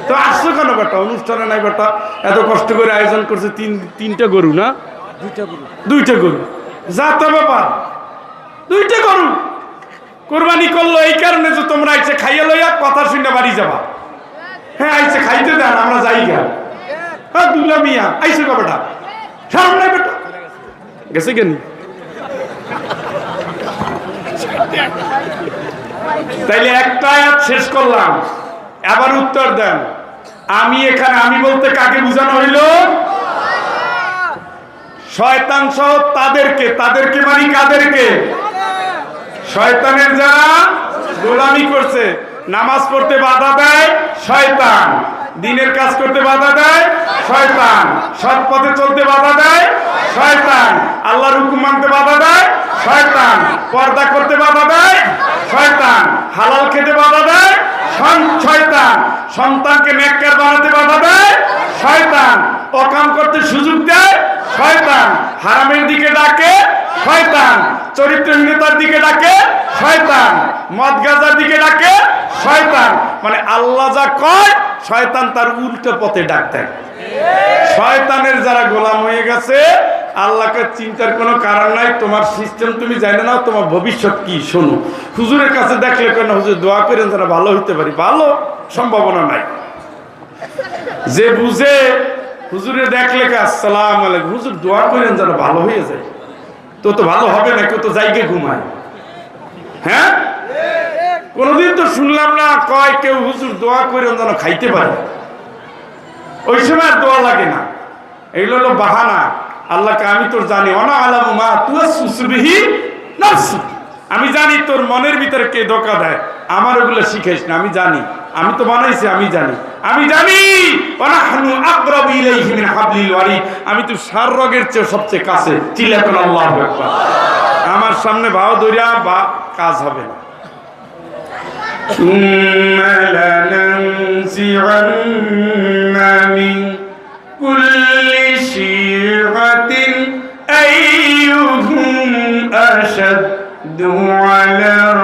Speaker 1: তো আসছো কেন বেটা? অনুষ্ঠানে নাই বেটা, এত কষ্ট করে আয়োজন করছে, তিনটা গরু না দুইটা গরু, যা তো ব্যাপার, দুইটা গরু কোরবানি করলো এই কারণে যে তোমরা আইসে খাইয়া লইয়া কথা শুনে বাড়ি যাবা। হ্যাঁ আইসে খাইতে দেন, আমরা যাই গা। হ্যাঁ দুলা মিয়া আইসে গো বেটা, সামনে বেটা গেছে কেন? তাইলে একটা আয়াত শেষ করলাম, আবার উত্তর দেন। আমি এখানে আমি বলতে কাকে বোঝানো হইল? শয়তান সহ তাদেরকে, তাদেরকে মানে কাদেরকে? শয়তানের যারা গোলামি করছে, নামাজ পড়তে বাধা দেয় শয়তান, দিনের কাজ করতে বাধা দেয় শয়তান, সৎ পথে চলতে বাধা দেয় শয়তান, আল্লাহর হুকুম মানতে বাধা দেয় শয়তান, পর্দা করতে বাধা দেয় শয়তান, হালাল খেতে বাধা দেয় শয়তান, সন্তানকে নেককার বানাতে বাধা দেয় শয়তান, অকাম করতে সুযোগ দেয় শয়তান, হারামের দিকে ডাকে শয়তান, চরিত্রহীনতার দিকে ডাকে শয়তান, মদ গাঁজার দিকে ডাকে শয়তান। মানে আল্লাহ যা কয় শয়তান তার উল্টো পথে ডাক দেয়। শয়তানের যারা গোলাম হয়ে গেছে, আল্লাহকে চিন্তার কোনো কারণ নাই। তোমার সিস্টেম তুমি জানো না, তোমার ভবিষ্যৎ কি শোনো। হুজুরের কাছে দেখলে কেন হুজুর দোয়া করেন যেন ভালো হইতে পারি, ভালো সম্ভাবনা নাই। যে বুঝে হুজুরে দেখলে আসসালামু আলাইকুম, হুজুর দোয়া করেন যেন ভালো হয়ে যায়, তো তো ভালো হবে না, কেউ তো জায়গায় ঘুমায়। হ্যাঁ কোনদিন তো শুনলাম না কয় কেউ হুজুর দোয়া করেন যেন খাইতে পারে। ওই সময় আর দোয়া লাগে না, এগুলো হলো বাহানা। আল্লাহকে আমি তোর জানি, অনা আলামু মা তুয়াসসিসু বিহি নাফসুক, আমি জানি তোর মনের ভিতরে কে ধোঁকা দেয়, আমার ওগুলো শিখাইস না, আমি জানি, আমি তো বানাইছি, আমি জানি, আমি জানি। ওয়ানাহনু আকরাবু ইলাইহি মিন হাবলিল ওয়ারিদ, আমি তো সার রগের চেয়ে সবচেয়ে কাছে। চিল্লাতুন আল্লাহু আকবার। আমার সামনে ভাও দইরা বা কাজ হবে না। সুম্মা লানানজি'আন্না মিন কুল্লি শি'আতিন আইয়ুহুম আশাদ্দু আলার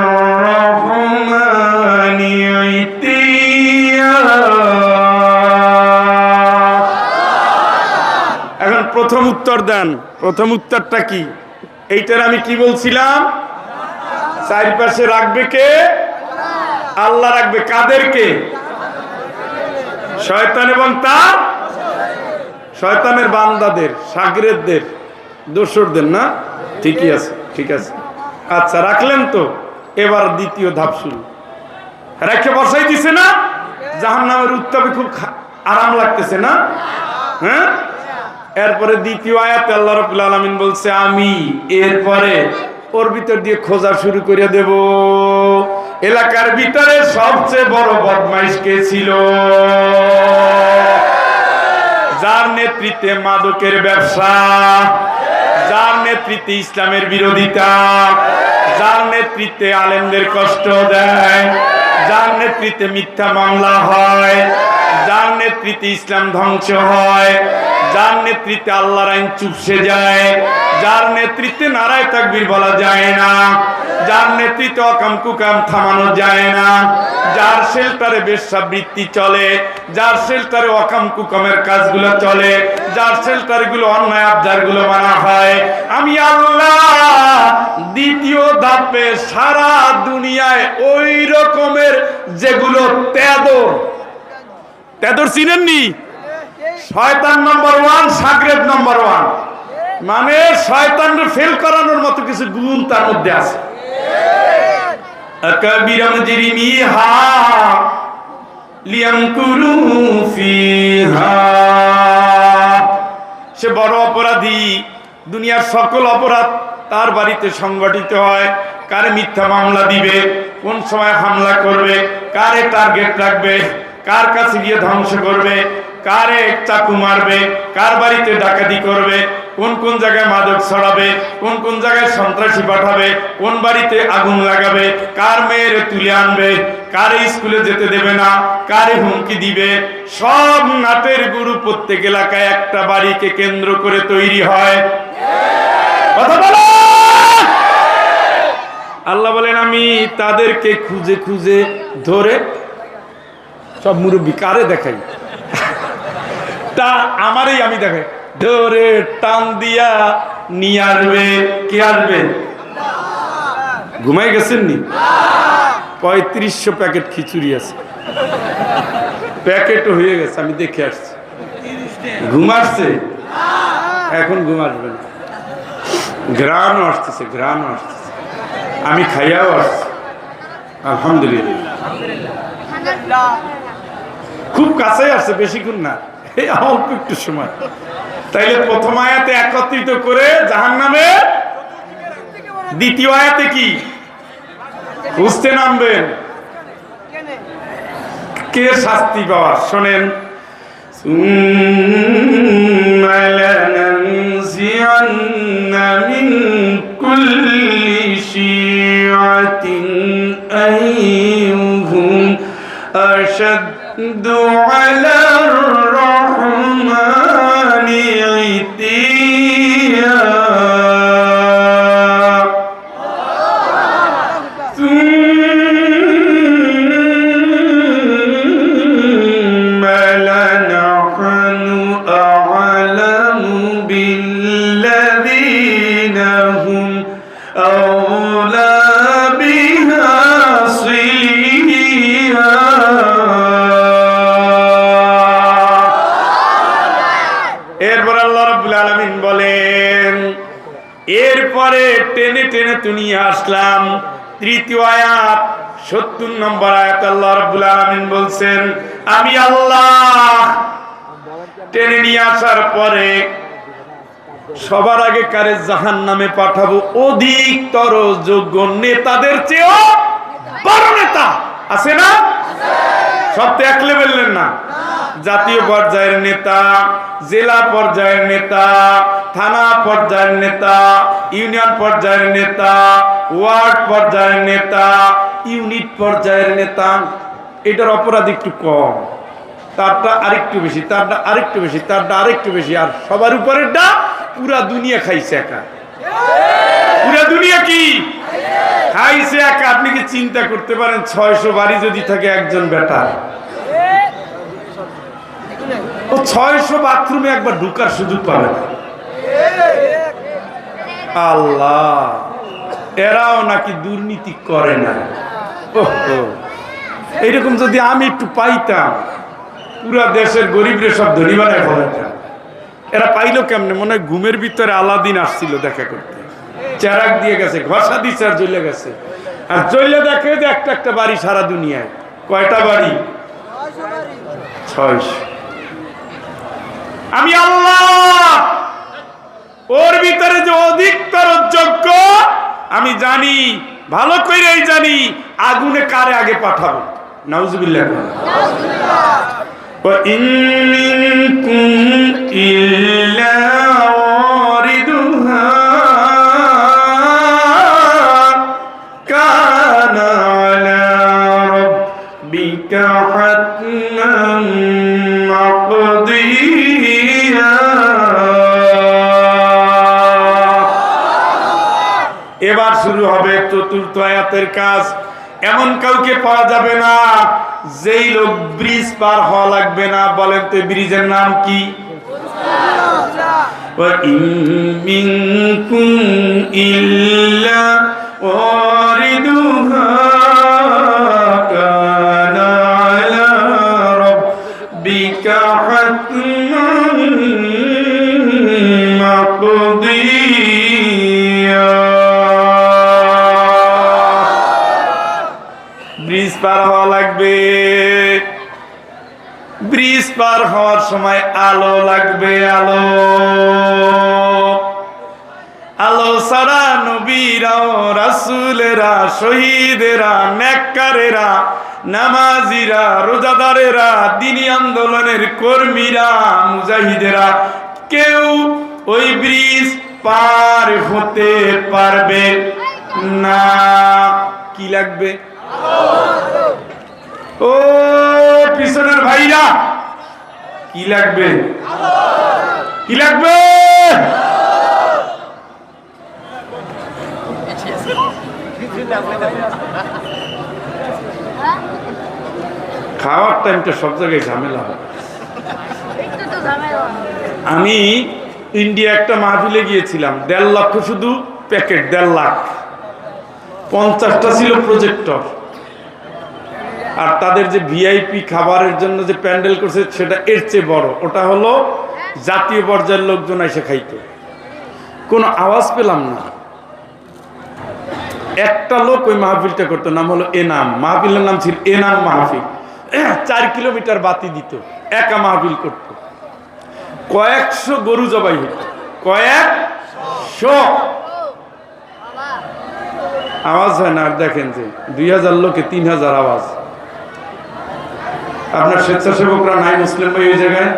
Speaker 1: রাহমানি ইতিয়া। এখন প্রথম উত্তর দেন, প্রথম উত্তরটা কি? এইটার আমি কি বলছিলাম? চারপাশে রাখবে কে? আল্লাহ রাখবে। কাদেরকে? শয়তান এবং তার শয়তানের বান্দাদের, শাগরেদদের, দোসরদের না? ঠিকই আছে, ঠিক আছে, আচ্ছা রাখলেন তো। এবার দ্বিতীয় ধাপ শুরু। রেখে বসাই দিছে না? জাহান্নামের উত্তাপে খুব আরাম লাগতেছে না? হ্যাঁ, এরপরে দ্বিতীয় আয়াতে আল্লাহ রাব্বুল আলামিন বলছে আমি এরপরে ওর ভিতর দিয়ে খোঁজা শুরু করে দেব, এলাকার ভিতরে সবচেয়ে বড় বদমাইশ কে ছিল, যার নেতৃত্বে মাদকের ব্যবসা, যার নেতৃত্বে ইসলামের বিরোধিতা, যার নেতৃত্বে আলেমদের কষ্ট দেয়, যার নেতৃত্বে মিথ্যা মামলা হয়, যার নেতৃত্বে ইসলাম ধ্বংস হয়, যার নেতৃত্বে আল্লাহর আইন চুপসে যায়, যার নেতৃত্বে নারায়ে তাকবীর বলা যায় না, যার নেতৃত্বে অকাম কুকাম থামানো যায় না, যার শেল্টারে বেশ্যাবৃত্তি চলে, যার শেল্টারে অকাম কুকামের কাজগুলো চলে, যার শেল্টারে গুলো অন্যায় আবদার গুলো মানা হয়, আমি আল্লাহ দ্বিতীয় ধাপে সারা দুনিয়ায় ওই রকমের যেগুলো তেদর, তেদর চিনেননি? শয়তান নম্বর 1, শাগরেদ নম্বর 1, মানে শয়তানকে ফেল করানোর মতো কিছু গুণ তার মধ্যে আছে। আকাবিরা মুজরিমিহা লিয়ামকুরু ফিহা, সে বড় অপরাধী, দুনিয়ার সকল অপরাধ তার বাড়িতে সংগঠিত হয়। কারে মিথ্যা মামলা দিবে, কোন সময় হামলা করবে, কারে টার্গেট রাখবে, কার কাছে গিয়ে ধ্বংস করবে, কারে চাকু মারবে, কার বাড়িতে ডাকাতি করবে, কোন কোন জায়গায় মাদক ছড়াবে, কোন কোন জায়গায় সন্ত্রাসী পাঠাবে, কোন বাড়িতে আগুন লাগাবে, কার মেয়েরে তুলে আনবে, কারে স্কুলে যেতে দেবে না, কারে হুমকি দিবে, সব নাটের গুরু প্রত্যেক এলাকায় একটা বাড়িকে কেন্দ্র করে তৈরি হয়। কথা বলো। আল্লাহ বলেন আমি তাদেরকে খুঁজে খুঁজে ধরে, সব মুরব্বী কারে দেখাই, তা আমারই আমি দেখাই, ধরে টান দিয়া নিয়ে আসবে। কে আসবে? ঘুমাই গেছেন নি? 3500 প্যাকেট খিচুড়ি আছে, প্যাকেটও হয়ে গেছে, আমি দেখে আসছি। ঘুম আসছে? এখন ঘুম আসবে না, ঘ্রাণও আসতেছে, ঘ্রাণও আসতেছে, আমি খাইয়াও আসছি আলহামদুলিল্লাহ। খুব কাছে আসছে, বেশিক্ষণ না, এই অল্প একটু সময়। তাইলে প্রথম আয়াতে একত্রিত করে জাহান্নামে, দ্বিতীয় আয়াতে কি খুঁজতে নামবেন কে শাস্তি পাওয়ার। শোনেন, মিন কুল্লি শিআতিন আইয়ুহুম আশাদ্দু আলার রহমানি ইতিয়া এরপরে টেনে টেনে তুনিয়ে আসলাম তৃতীয় আয়াত 70 নম্বর আয়াত। আল্লাহ রাব্বুল আলামিন বলছেন আমি আল্লাহ টেনে নিয়ে আসার পরে সবার আগে কারে জাহান্নামে পাঠাবো? অধিকতর যোগ্য নেতাদের চেয়েও বড় নেতা আছে না? সব তো এক লেভেলের না, জাতীয় পর্যায়ের নেতা, জেলা পর্যায়ের নেতা, থানা পর্যায়ের নেতা, ইউনিয়ন পর্যায়ের নেতা, ওয়ার্ড পর্যায়ের নেতা, ইউনিট পর্যায়ের নেতা। এটার অপরাধ একটু কম, তারটা আরেকটু বেশি, তারটা আরেকটু বেশি, তারটা আরেকটু বেশি, আর সবার উপরেরটা পুরা দুনিয়া খাইছে একা। পুরা দুনিয়া কি খাইছে একা। আপনি কি চিন্তা করতে পারেন 600 বাড়ি যদি থাকে একজন বেটা, ও 600 বাথরুমে একবার ঢুকার সুযোগ পাবে না। আল্লাহ, এরাও নাকি দুর্নীতি করে না। এইরকম যদি আমি একটু পাইতাম, পুরা দেশের গরিবরে সব ধনী বানায় ফেলাইতাম। এরা পাইলো কেমনে? মনে হয় ঘুমের ভিতরে আলাদিন আসছিল দেখা করতে, চেরাক দিয়ে গেছে, ঘষা দিচ্ছে আর জ্বলে গেছে। আর জ্বলে দেখে যে একটা একটা বাড়ি সারা দুনিয়ায়। কয়টা বাড়ি? 600। আমি আল্লাহ ওর ভিতরে যে অধিকতর যোগ্য আমি জানি, ভালো করেই জানি। আগুনে কারে আগে পাঠাবো? নাউজুবিল্লাহ। ওয়া ইন মিনকুম ইল্লা ওয়ারিদুহা কানা আলা রাব্বিকা হাতমান মাকদিয়া। এবার শুরু হবে চতুর্থ আয়াতের কাজ। এমন কাউকে পাওয়া যাবে না যেই লোক ব্রিজ পার হওয়া লাগবে না। বলেন তো ব্রিজের নাম কি? ওয়া ইন মিনকুম ইল্লা ওয়ারিদুহা কানা আলা রাব্বিকা হাতমান মাকদিয়া। ব্রিজ পার হওয়া লাগবে। ব্রিজ পার হওয়ার সময় আলো লাগবে। আলো, আলো ছাড়া নবীরা, রাসূলেরা, শহীদেরা, নেককারেরা, নামাজিরা, রোজাদারেরা, দ্বীনি আন্দোলনের কর্মীরা, মুজাহিদেরা কেউ ওই ব্রিজ পার হতে পারবে না। কি লাগবে? ও পিছনের ভাইরা, কি লাগবে? কি লাগবে? খাওয়ার টাইমটা সব জায়গায় ঝামেলা হয়। আমি ইন্ডিয়া একটা মাহফিলে গিয়েছিলাম, 1.5 লক্ষ শুধু প্যাকেট, 1.5 লাখ, 50টা ছিল প্রজেক্টর। আর তাদের যে ভিআইপি খাবারের জন্য যে প্যান্ডেল করছে সেটা এর চেয়ে বড়। ওটা হলো জাতীয় পর্যায়ের লোকজন এসে খাইতো। কোনো আওয়াজ পেলাম না। একটা লোক ওই মাহফিলটা করতো, নাম হলো এনাম। মাহফিলের নাম ছিল এনাম মাহফিল। 4 কিলোমিটার বাতি দিত, একা মাহফিল করতো। কয়েকশো গরু জবাই হতো, কয়েকশো। আওয়াজ হয় না। আর দেখেন যে 2000 লোকে 3000 আওয়াজ। আপনার স্বেচ্ছাসেবকরা নাই মুসলিম ভাই ওই জায়গায়?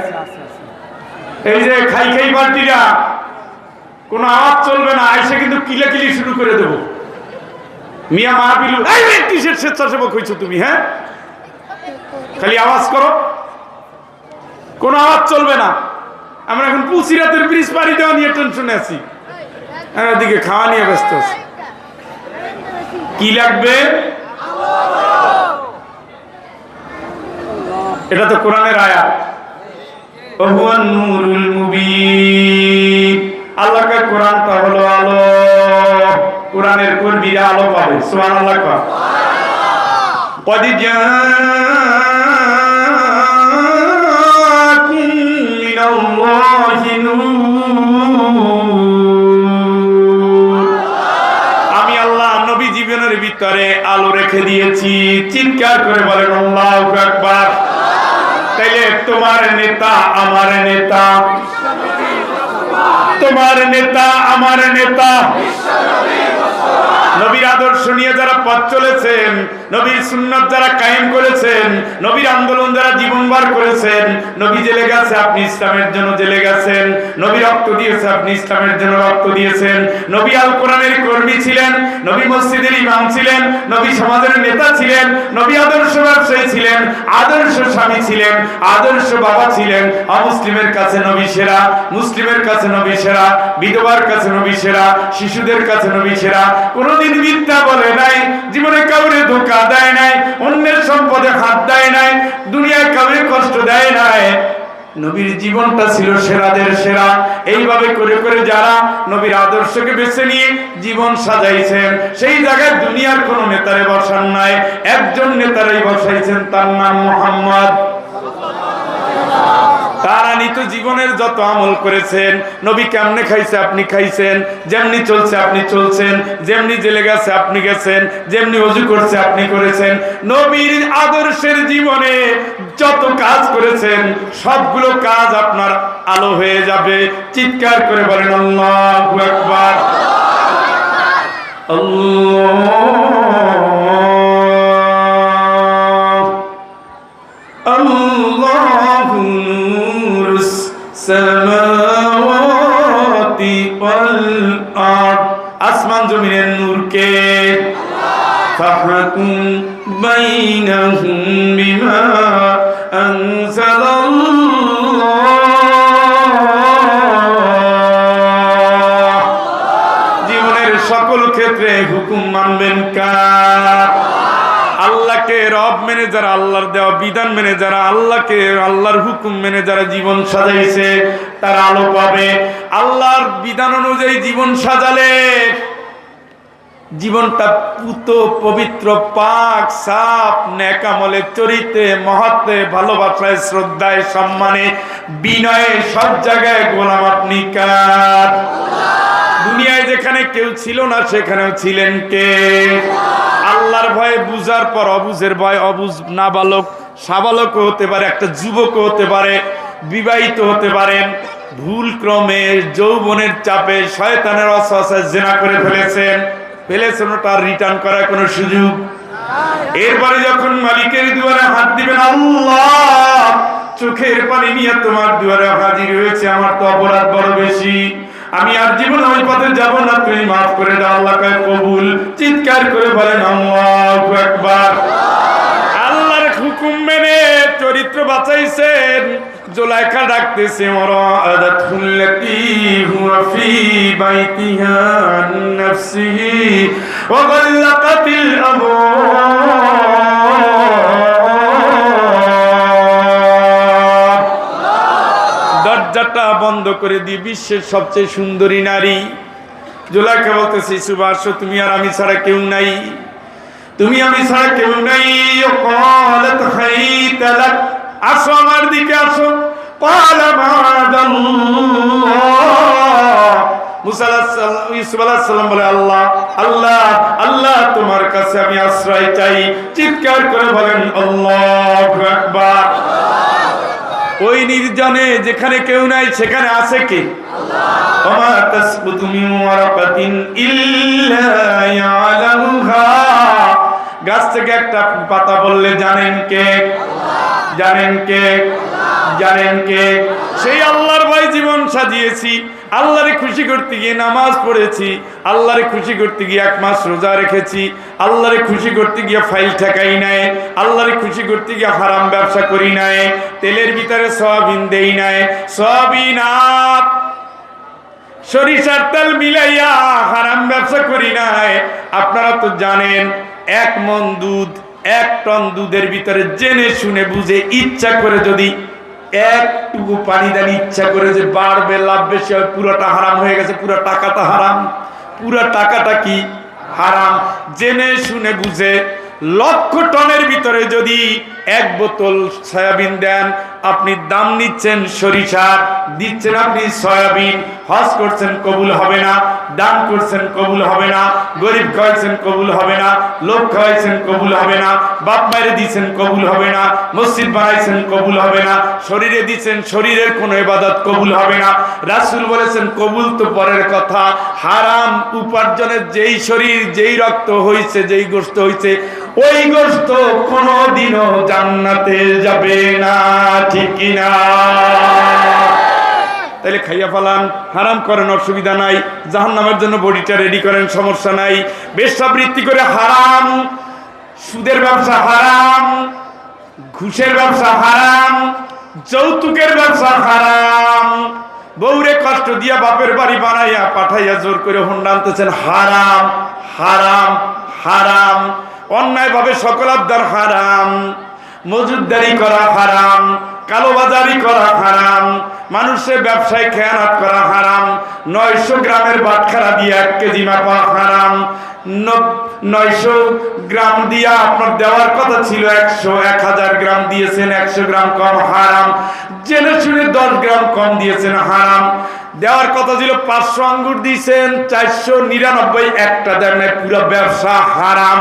Speaker 1: এই যে খাই খাই পার্টিরা, কোন আওয়াজ চলবে না, এসে কিন্তু কিলাকিলি শুরু করে দেবো। মিয়া মাহফিল, এই কিসের স্বেচ্ছাসেবক হয়েছো তুমি? হ্যাঁ, খালি আওয়াজ করো, কোন আওয়াজ চলবে না। আমরা এখন পুলসিরাতের ব্রিজ পাড়ি দেওয়া নিয়ে টেনশনে আছি, আর ওদিকে খাওয়া নিয়ে ব্যস্ত আছি। কি লাগবে? এটা তো কোরআনের আয়াত। ওহুয়ান নূরুল মুবিন। আল্লাহর কোরআনটা হলো আলো। কোরআনের কর্মীরা আলো পাবে। সুবহানাল্লাহ। কদ জাআকুম মিনাল্লাহি নূর। আমি আল্লাহ নবী জীবনের ভিতরে আলো রেখে দিয়েছি। চিৎকার করে বলেন আল্লাহু আকবার। তাইলে তোমার নেতা আমার নেতা, তোমার নেতা আমার নেতা, নবীর আদর্শ নিয়ে যারা পথ চলেছেন, নবীর সুন্নাত যারা কায়েম করেছেন, নবীর আন্দোলন যারা জীবনবার করেছেন। নবী জেলে গেছে, আপনি ইসলামের জন্য জেলে গেছেন। নবী রক্ত দিয়েছে, আপনি ইসলামের জন্য রক্ত দিয়েছেন। নবী আল কোরআনের কর্মী ছিলেন, নবী মসজিদের ইমাম ছিলেন, নবী সমাজের নেতা ছিলেন, নবী আদর্শ ব্যবসায়ী ছিলেন, আদর্শ স্বামী ছিলেন, আদর্শ বাবা ছিলেন। অমুসলিমের কাছে নবী সেরা, মুসলিমের কাছে নবী সেরা, বিধবার কাছে নবী সেরা, শিশুদের কাছে নবী সেরা। কোনদিন মিথ্যা বলে নাই, জীবনে কাউরে ধোঁকা দেয় নাই, অন্যের সম্পদে হাত দেয় নাই, দুনিয়ায় কাউরে কষ্ট দেয় নাই। নবীর জীবনটা ছিল সেরাদের সেরা। এইভাবে করে করে যারা নবীর আদর্শকে বেছে নিয়ে জীবন সাজাইছেন, সেই জায়গায় দুনিয়ার কোন নেতারে বসান নাই, একজন নেতারাই বসাইছেন, তার নাম মুহাম্মদ। তারা নিত জীবনের যত আমল করেছেন, নবী কেমনে খাইছে আপনি খাইছেন, যেমনি চলছে আপনি চলছেন, যেমনি জেলে গেছে আপনি গেছেন, যেমনি ওযু করছে আপনি করেছেন। নবীর আদর্শের জীবনে যত কাজ করেছেন সবগুলো কাজ আপনার আলো হয়ে যাবে। চিৎকার করে বলেন আল্লাহু আকবার। আল্লাহু নূরুস সামাওয়াতি ওয়াল আরদ। আসমান জমিনের নূরকে ফাহকুম বাইনাহুম বিমা আনজালাল্লাহ। জীবনের সকল ক্ষেত্রে হুকুম মানবেন কার? আল্লাহকে রব মেনে যারা, আল্লাহর দেওয়া বিধান মেনে যারা, আল্লাহকে আল্লাহর হুকুম মেনে যারা জীবন সাজাইছে তারা আলো পাবে। আল্লাহর বিধান অনুযায়ী জীবন সাজালে জীবনটা পুত পবিত্র, পাক, সাফ, নেক আমলে, চরিত্রে, মহত্বে, ভালোবাসায়, শ্রদ্ধায়, সম্মানে, বিনয়ে, সব জায়গায় গোলাম আপনি কার? দুনিয়ায় যেখানে কেউ ছিল না সেখানেও ছিলেন কে? আল্লাহর ভয়ে বুঝার পর অবুঝের ভয়, অবুঝ নাবালক, সাবালক হতে পারে, একটা যুবক হতে পারে, বিবাহিত হতে পারেন, ভুল ক্রমে যৌবনের চাপে শয়তানের ওয়াসওয়াসায় জিনা করে ফেলেছেন, তার রিটার্ন করার কোনো সুযোগ। এরপরে যখন মালিকের দুয়ারে হাত দিবেন, আল্লাহ চোখের পানি নিয়ে তোমার দুয়ারে হাজির হয়েছে, আমার তো অপরাধ বড় বেশি, আমি আর জীবনে ওই পথে যাব না, তুমি মাফ করে দাও। আল্লাহ কয় কবুল। চিৎকার করে বলেন আল্লাহু আকবার। আল্লাহর হুকুম মেনে চরিত্র বাঁচাইছেন। জুলাইখা ডাকতেছে ওয়ারাদাতুল্লাতী হুয়া ফি বাইতিহা নাফসিহি ওয়া গাল্লাকাতিল আবওয়াব। দরজাটা বন্ধ করে দিয়ে বিশ্বের সবচেয়ে সুন্দরী নারী জুলাইখা বলতেছে সুবাস, তুমি আর আমি ছাড়া কেউ নাই, তুমি আমি ছাড়া কেউ নাই। ক্বালাত হাইতা লাক, আসো আমার দিকে আসো। ক্বালা মাআদাল্লাহ। মুসা আলাইহিস সালাম, ইউসুফ আলাইহিস সালাম বলে আল্লাহ আল্লাহ আল্লাহ, তোমার কাছে আমি আশ্রয় চাই। চিৎকার করে বলেন আল্লাহু আকবার। ওই নির্জনে যেখানে কেউ নাই সেখানে আছে কে? আল্লাহ। ওমা তাসবুতু মিন ওয়ারাকাতিন ইল্লা ইয়ালামুহা। গাছ থেকে একটা পাতা বললে জানেন কে? আল্লাহ। জানেন কে? আল্লাহ। জানেন কে? সেই আল্লাহর ভয় জীবন সাজিয়েছি, আল্লাহরে খুশি করতে গিয়ে নামাজ পড়েছি, আল্লাহরে খুশি করতে গিয়ে 1 মাস রোজা রেখেছি, আল্লাহরে খুশি করতে গিয়ে ফাইল ঠেকাই নাই, আল্লাহরে খুশি করতে গিয়ে হারাম ব্যবসা করি নাই, তেলের ভিতরে সয়াবিন দেই নাই, সয়াবিনাত সরিষার তেল মিলাইয়া হারাম ব্যবসা করি নাই। আপনারা তো জানেন 1 মণ দুধ, 1 টন দুধের ভিতরে জেনে শুনে বুঝে ইচ্ছা করে যদি একটুকু পানি দেন, ইচ্ছা করে যে বাড়বে লাভ বেশি হয়, পুরোটা হারাম হয়ে গেছে, পুরো টাকাটা হারাম, পুরো টাকাটা কি হারাম। জেনে শুনে বুঝে 1,00,000 টনের ভিতরে যদি 1 বোতল সয়াবিন দেন, আপনি দাম নিচ্ছেন সরিষার, দিচ্ছেন আপনি সয়াবিন, হজ করছেন কবুল হবে না, দান করছেন কবুল হবে না, গরিব খাওয়াইছেন কবুল হবে না, লোক খাওয়াইছেন কবুল হবে না, বাপ মায়ের দিচ্ছেন কবুল হবে না, মসজিদ বানাইছেন কবুল হবে না, শরীরে দিচ্ছেন, শরীরের কোনো ইবাদত কবুল হবে না। রাসূল বলেছেন কবুল তো পরের কথা, হারাম উপার্জনের যেই শরীর, যেই রক্ত হইছে, যেই গোশত হইছে, ওই গোশত কোনোদিনও জান্নাতে যাবে না, ঠিক কিনা? তাহলে খাইয়া ফেলান, হারাম করেন, অসুবিধা নাই, জাহান্নামের জন্য বডিটা রেডি করেন, সমস্যা নাই। বেশ্যাবৃত্তি করে হারাম, সুদের ব্যবসা হারাম, ঘুষের ব্যবসা হারাম, যৌতুকের ব্যবসা হারাম, বউরে কষ্ট দিয়া বাপের বাড়ি বানাইয়া পাঠাইয়া জোর করে হুন্ডা আনতেছেন, হারাম হারাম হারাম। অন্যায় ভাবে সকল আবদার হারাম, মজুদদারি করা হারাম, কালোবাজারি করা হারাম, মানুষের ব্যবসায় খেয়ানত করা হারাম, 900 গ্রামের বাটখারা দিয়ে 1 কেজি মাপা হারাম, 900 গ্রাম দিয়া আপনার দেওয়ার কথা ছিল 1000 গ্রাম দিয়েছেন, 100 গ্রাম কম হারাম, জেনে শুনে 10 গ্রাম কম দিয়েছেন হারাম, দেওয়ার কথা ছিল 500 আঙ্গুর দিয়েছেন 499 একটা দেন নাই, পুরো ব্যবসা হারাম।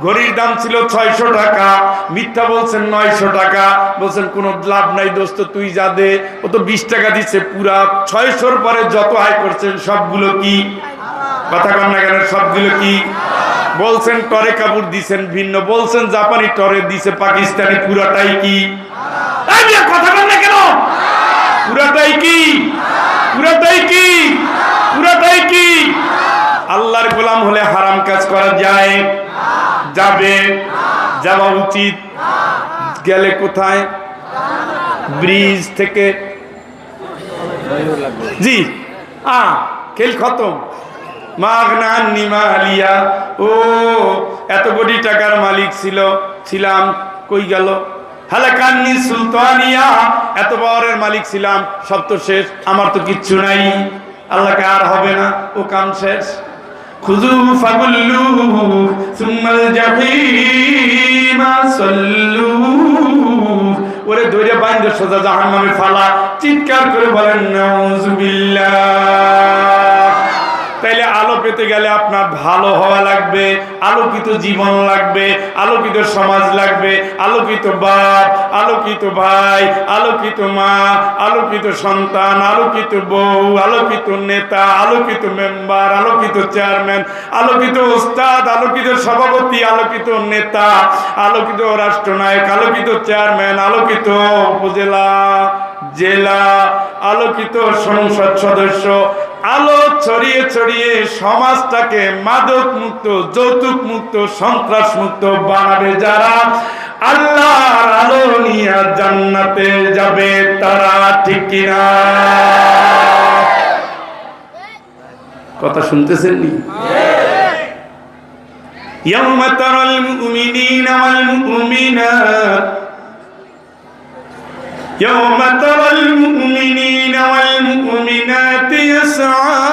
Speaker 1: ঘড়ির দাম ছিল 600 টাকা, মিথ্যা বলছেন 900 টাকা, বলছেন কোনো লাভ নাই দোস্ত তুই যা দে, ও তো 20 টাকা দিচ্ছে, পুরা 600-র পরে যত আয় করছেন সবগুলো কি? কথা কন না কেন? সবগুলো কি? বলছেন টরে কাপড় দিছেন ভিন্ন, বলছেন জাপানি টরে দিছে পাকিস্তানি, পুরাটাই কি? কথা কন না কেন? পুরাটাই কি? পুরাটাই কি? পুরাটাই কি? আল্লাহর গোলাম হলে হারাম কাজ করা যায়? যাবে? যাওয়া উচিত? গেলে কোথায়? ব্রিজ থেকে জি খেল খতম। মাগনানি মালিয়া, ও এত কোটি টাকার মালিক ছিলাম, কই গেল? হালাকান্নি সুলতানিয়া, এত পাওয়ারের মালিক ছিলাম, সব তো শেষ, আমার তো কিচ্ছু নাই। আল্লাহকে আর হবে না, ও কাম শেষ। খুযু ফাগুল্লু সুম্মাল জাহিমা সাল্লু, ওরে ধরে বাইন্ধে সোজা জাহান্নামে ফালা। চিৎকার করে বলেন নাউযুবিল্লাহ। তাইলে আলো পেতে গেলে আপনার ভালো হওয়া লাগবে, আলোকিত জীবন লাগবে, আলোকিত সমাজ লাগবে, আলোকিত বাপ, আলোকিত ভাই, আলোকিত মা, আলোকিত সন্তান, আলোকিত বউ, আলোকিত নেতা, আলোকিত মেম্বার, আলোকিত চেয়ারম্যান, আলোকিত ওস্তাদ, আলোকিত সভাপতি, আলোকিত নেতা, আলোকিত রাষ্ট্রনায়ক, আলোকিত চেয়ারম্যান, আলোকিত উপজেলা, জেলা, আলোকিত সংসদ সদস্য, আলো ছড়িয়ে ছড়িয়ে সমাজটাকে মাদক মুক্ত, যৌতুক মুক্ত, সন্ত্রাস মুক্ত বানাবে যারা, আল্লাহর আলো নিয়ে জান্নাতে যাবে তারা। ঠিক কিনা? কথা শুনতেছেন নি? ইয়াউমা তারাল মুমিনিনা ওয়াল মুমিনাত يوم ترى المؤمنين والمؤمنات يسعى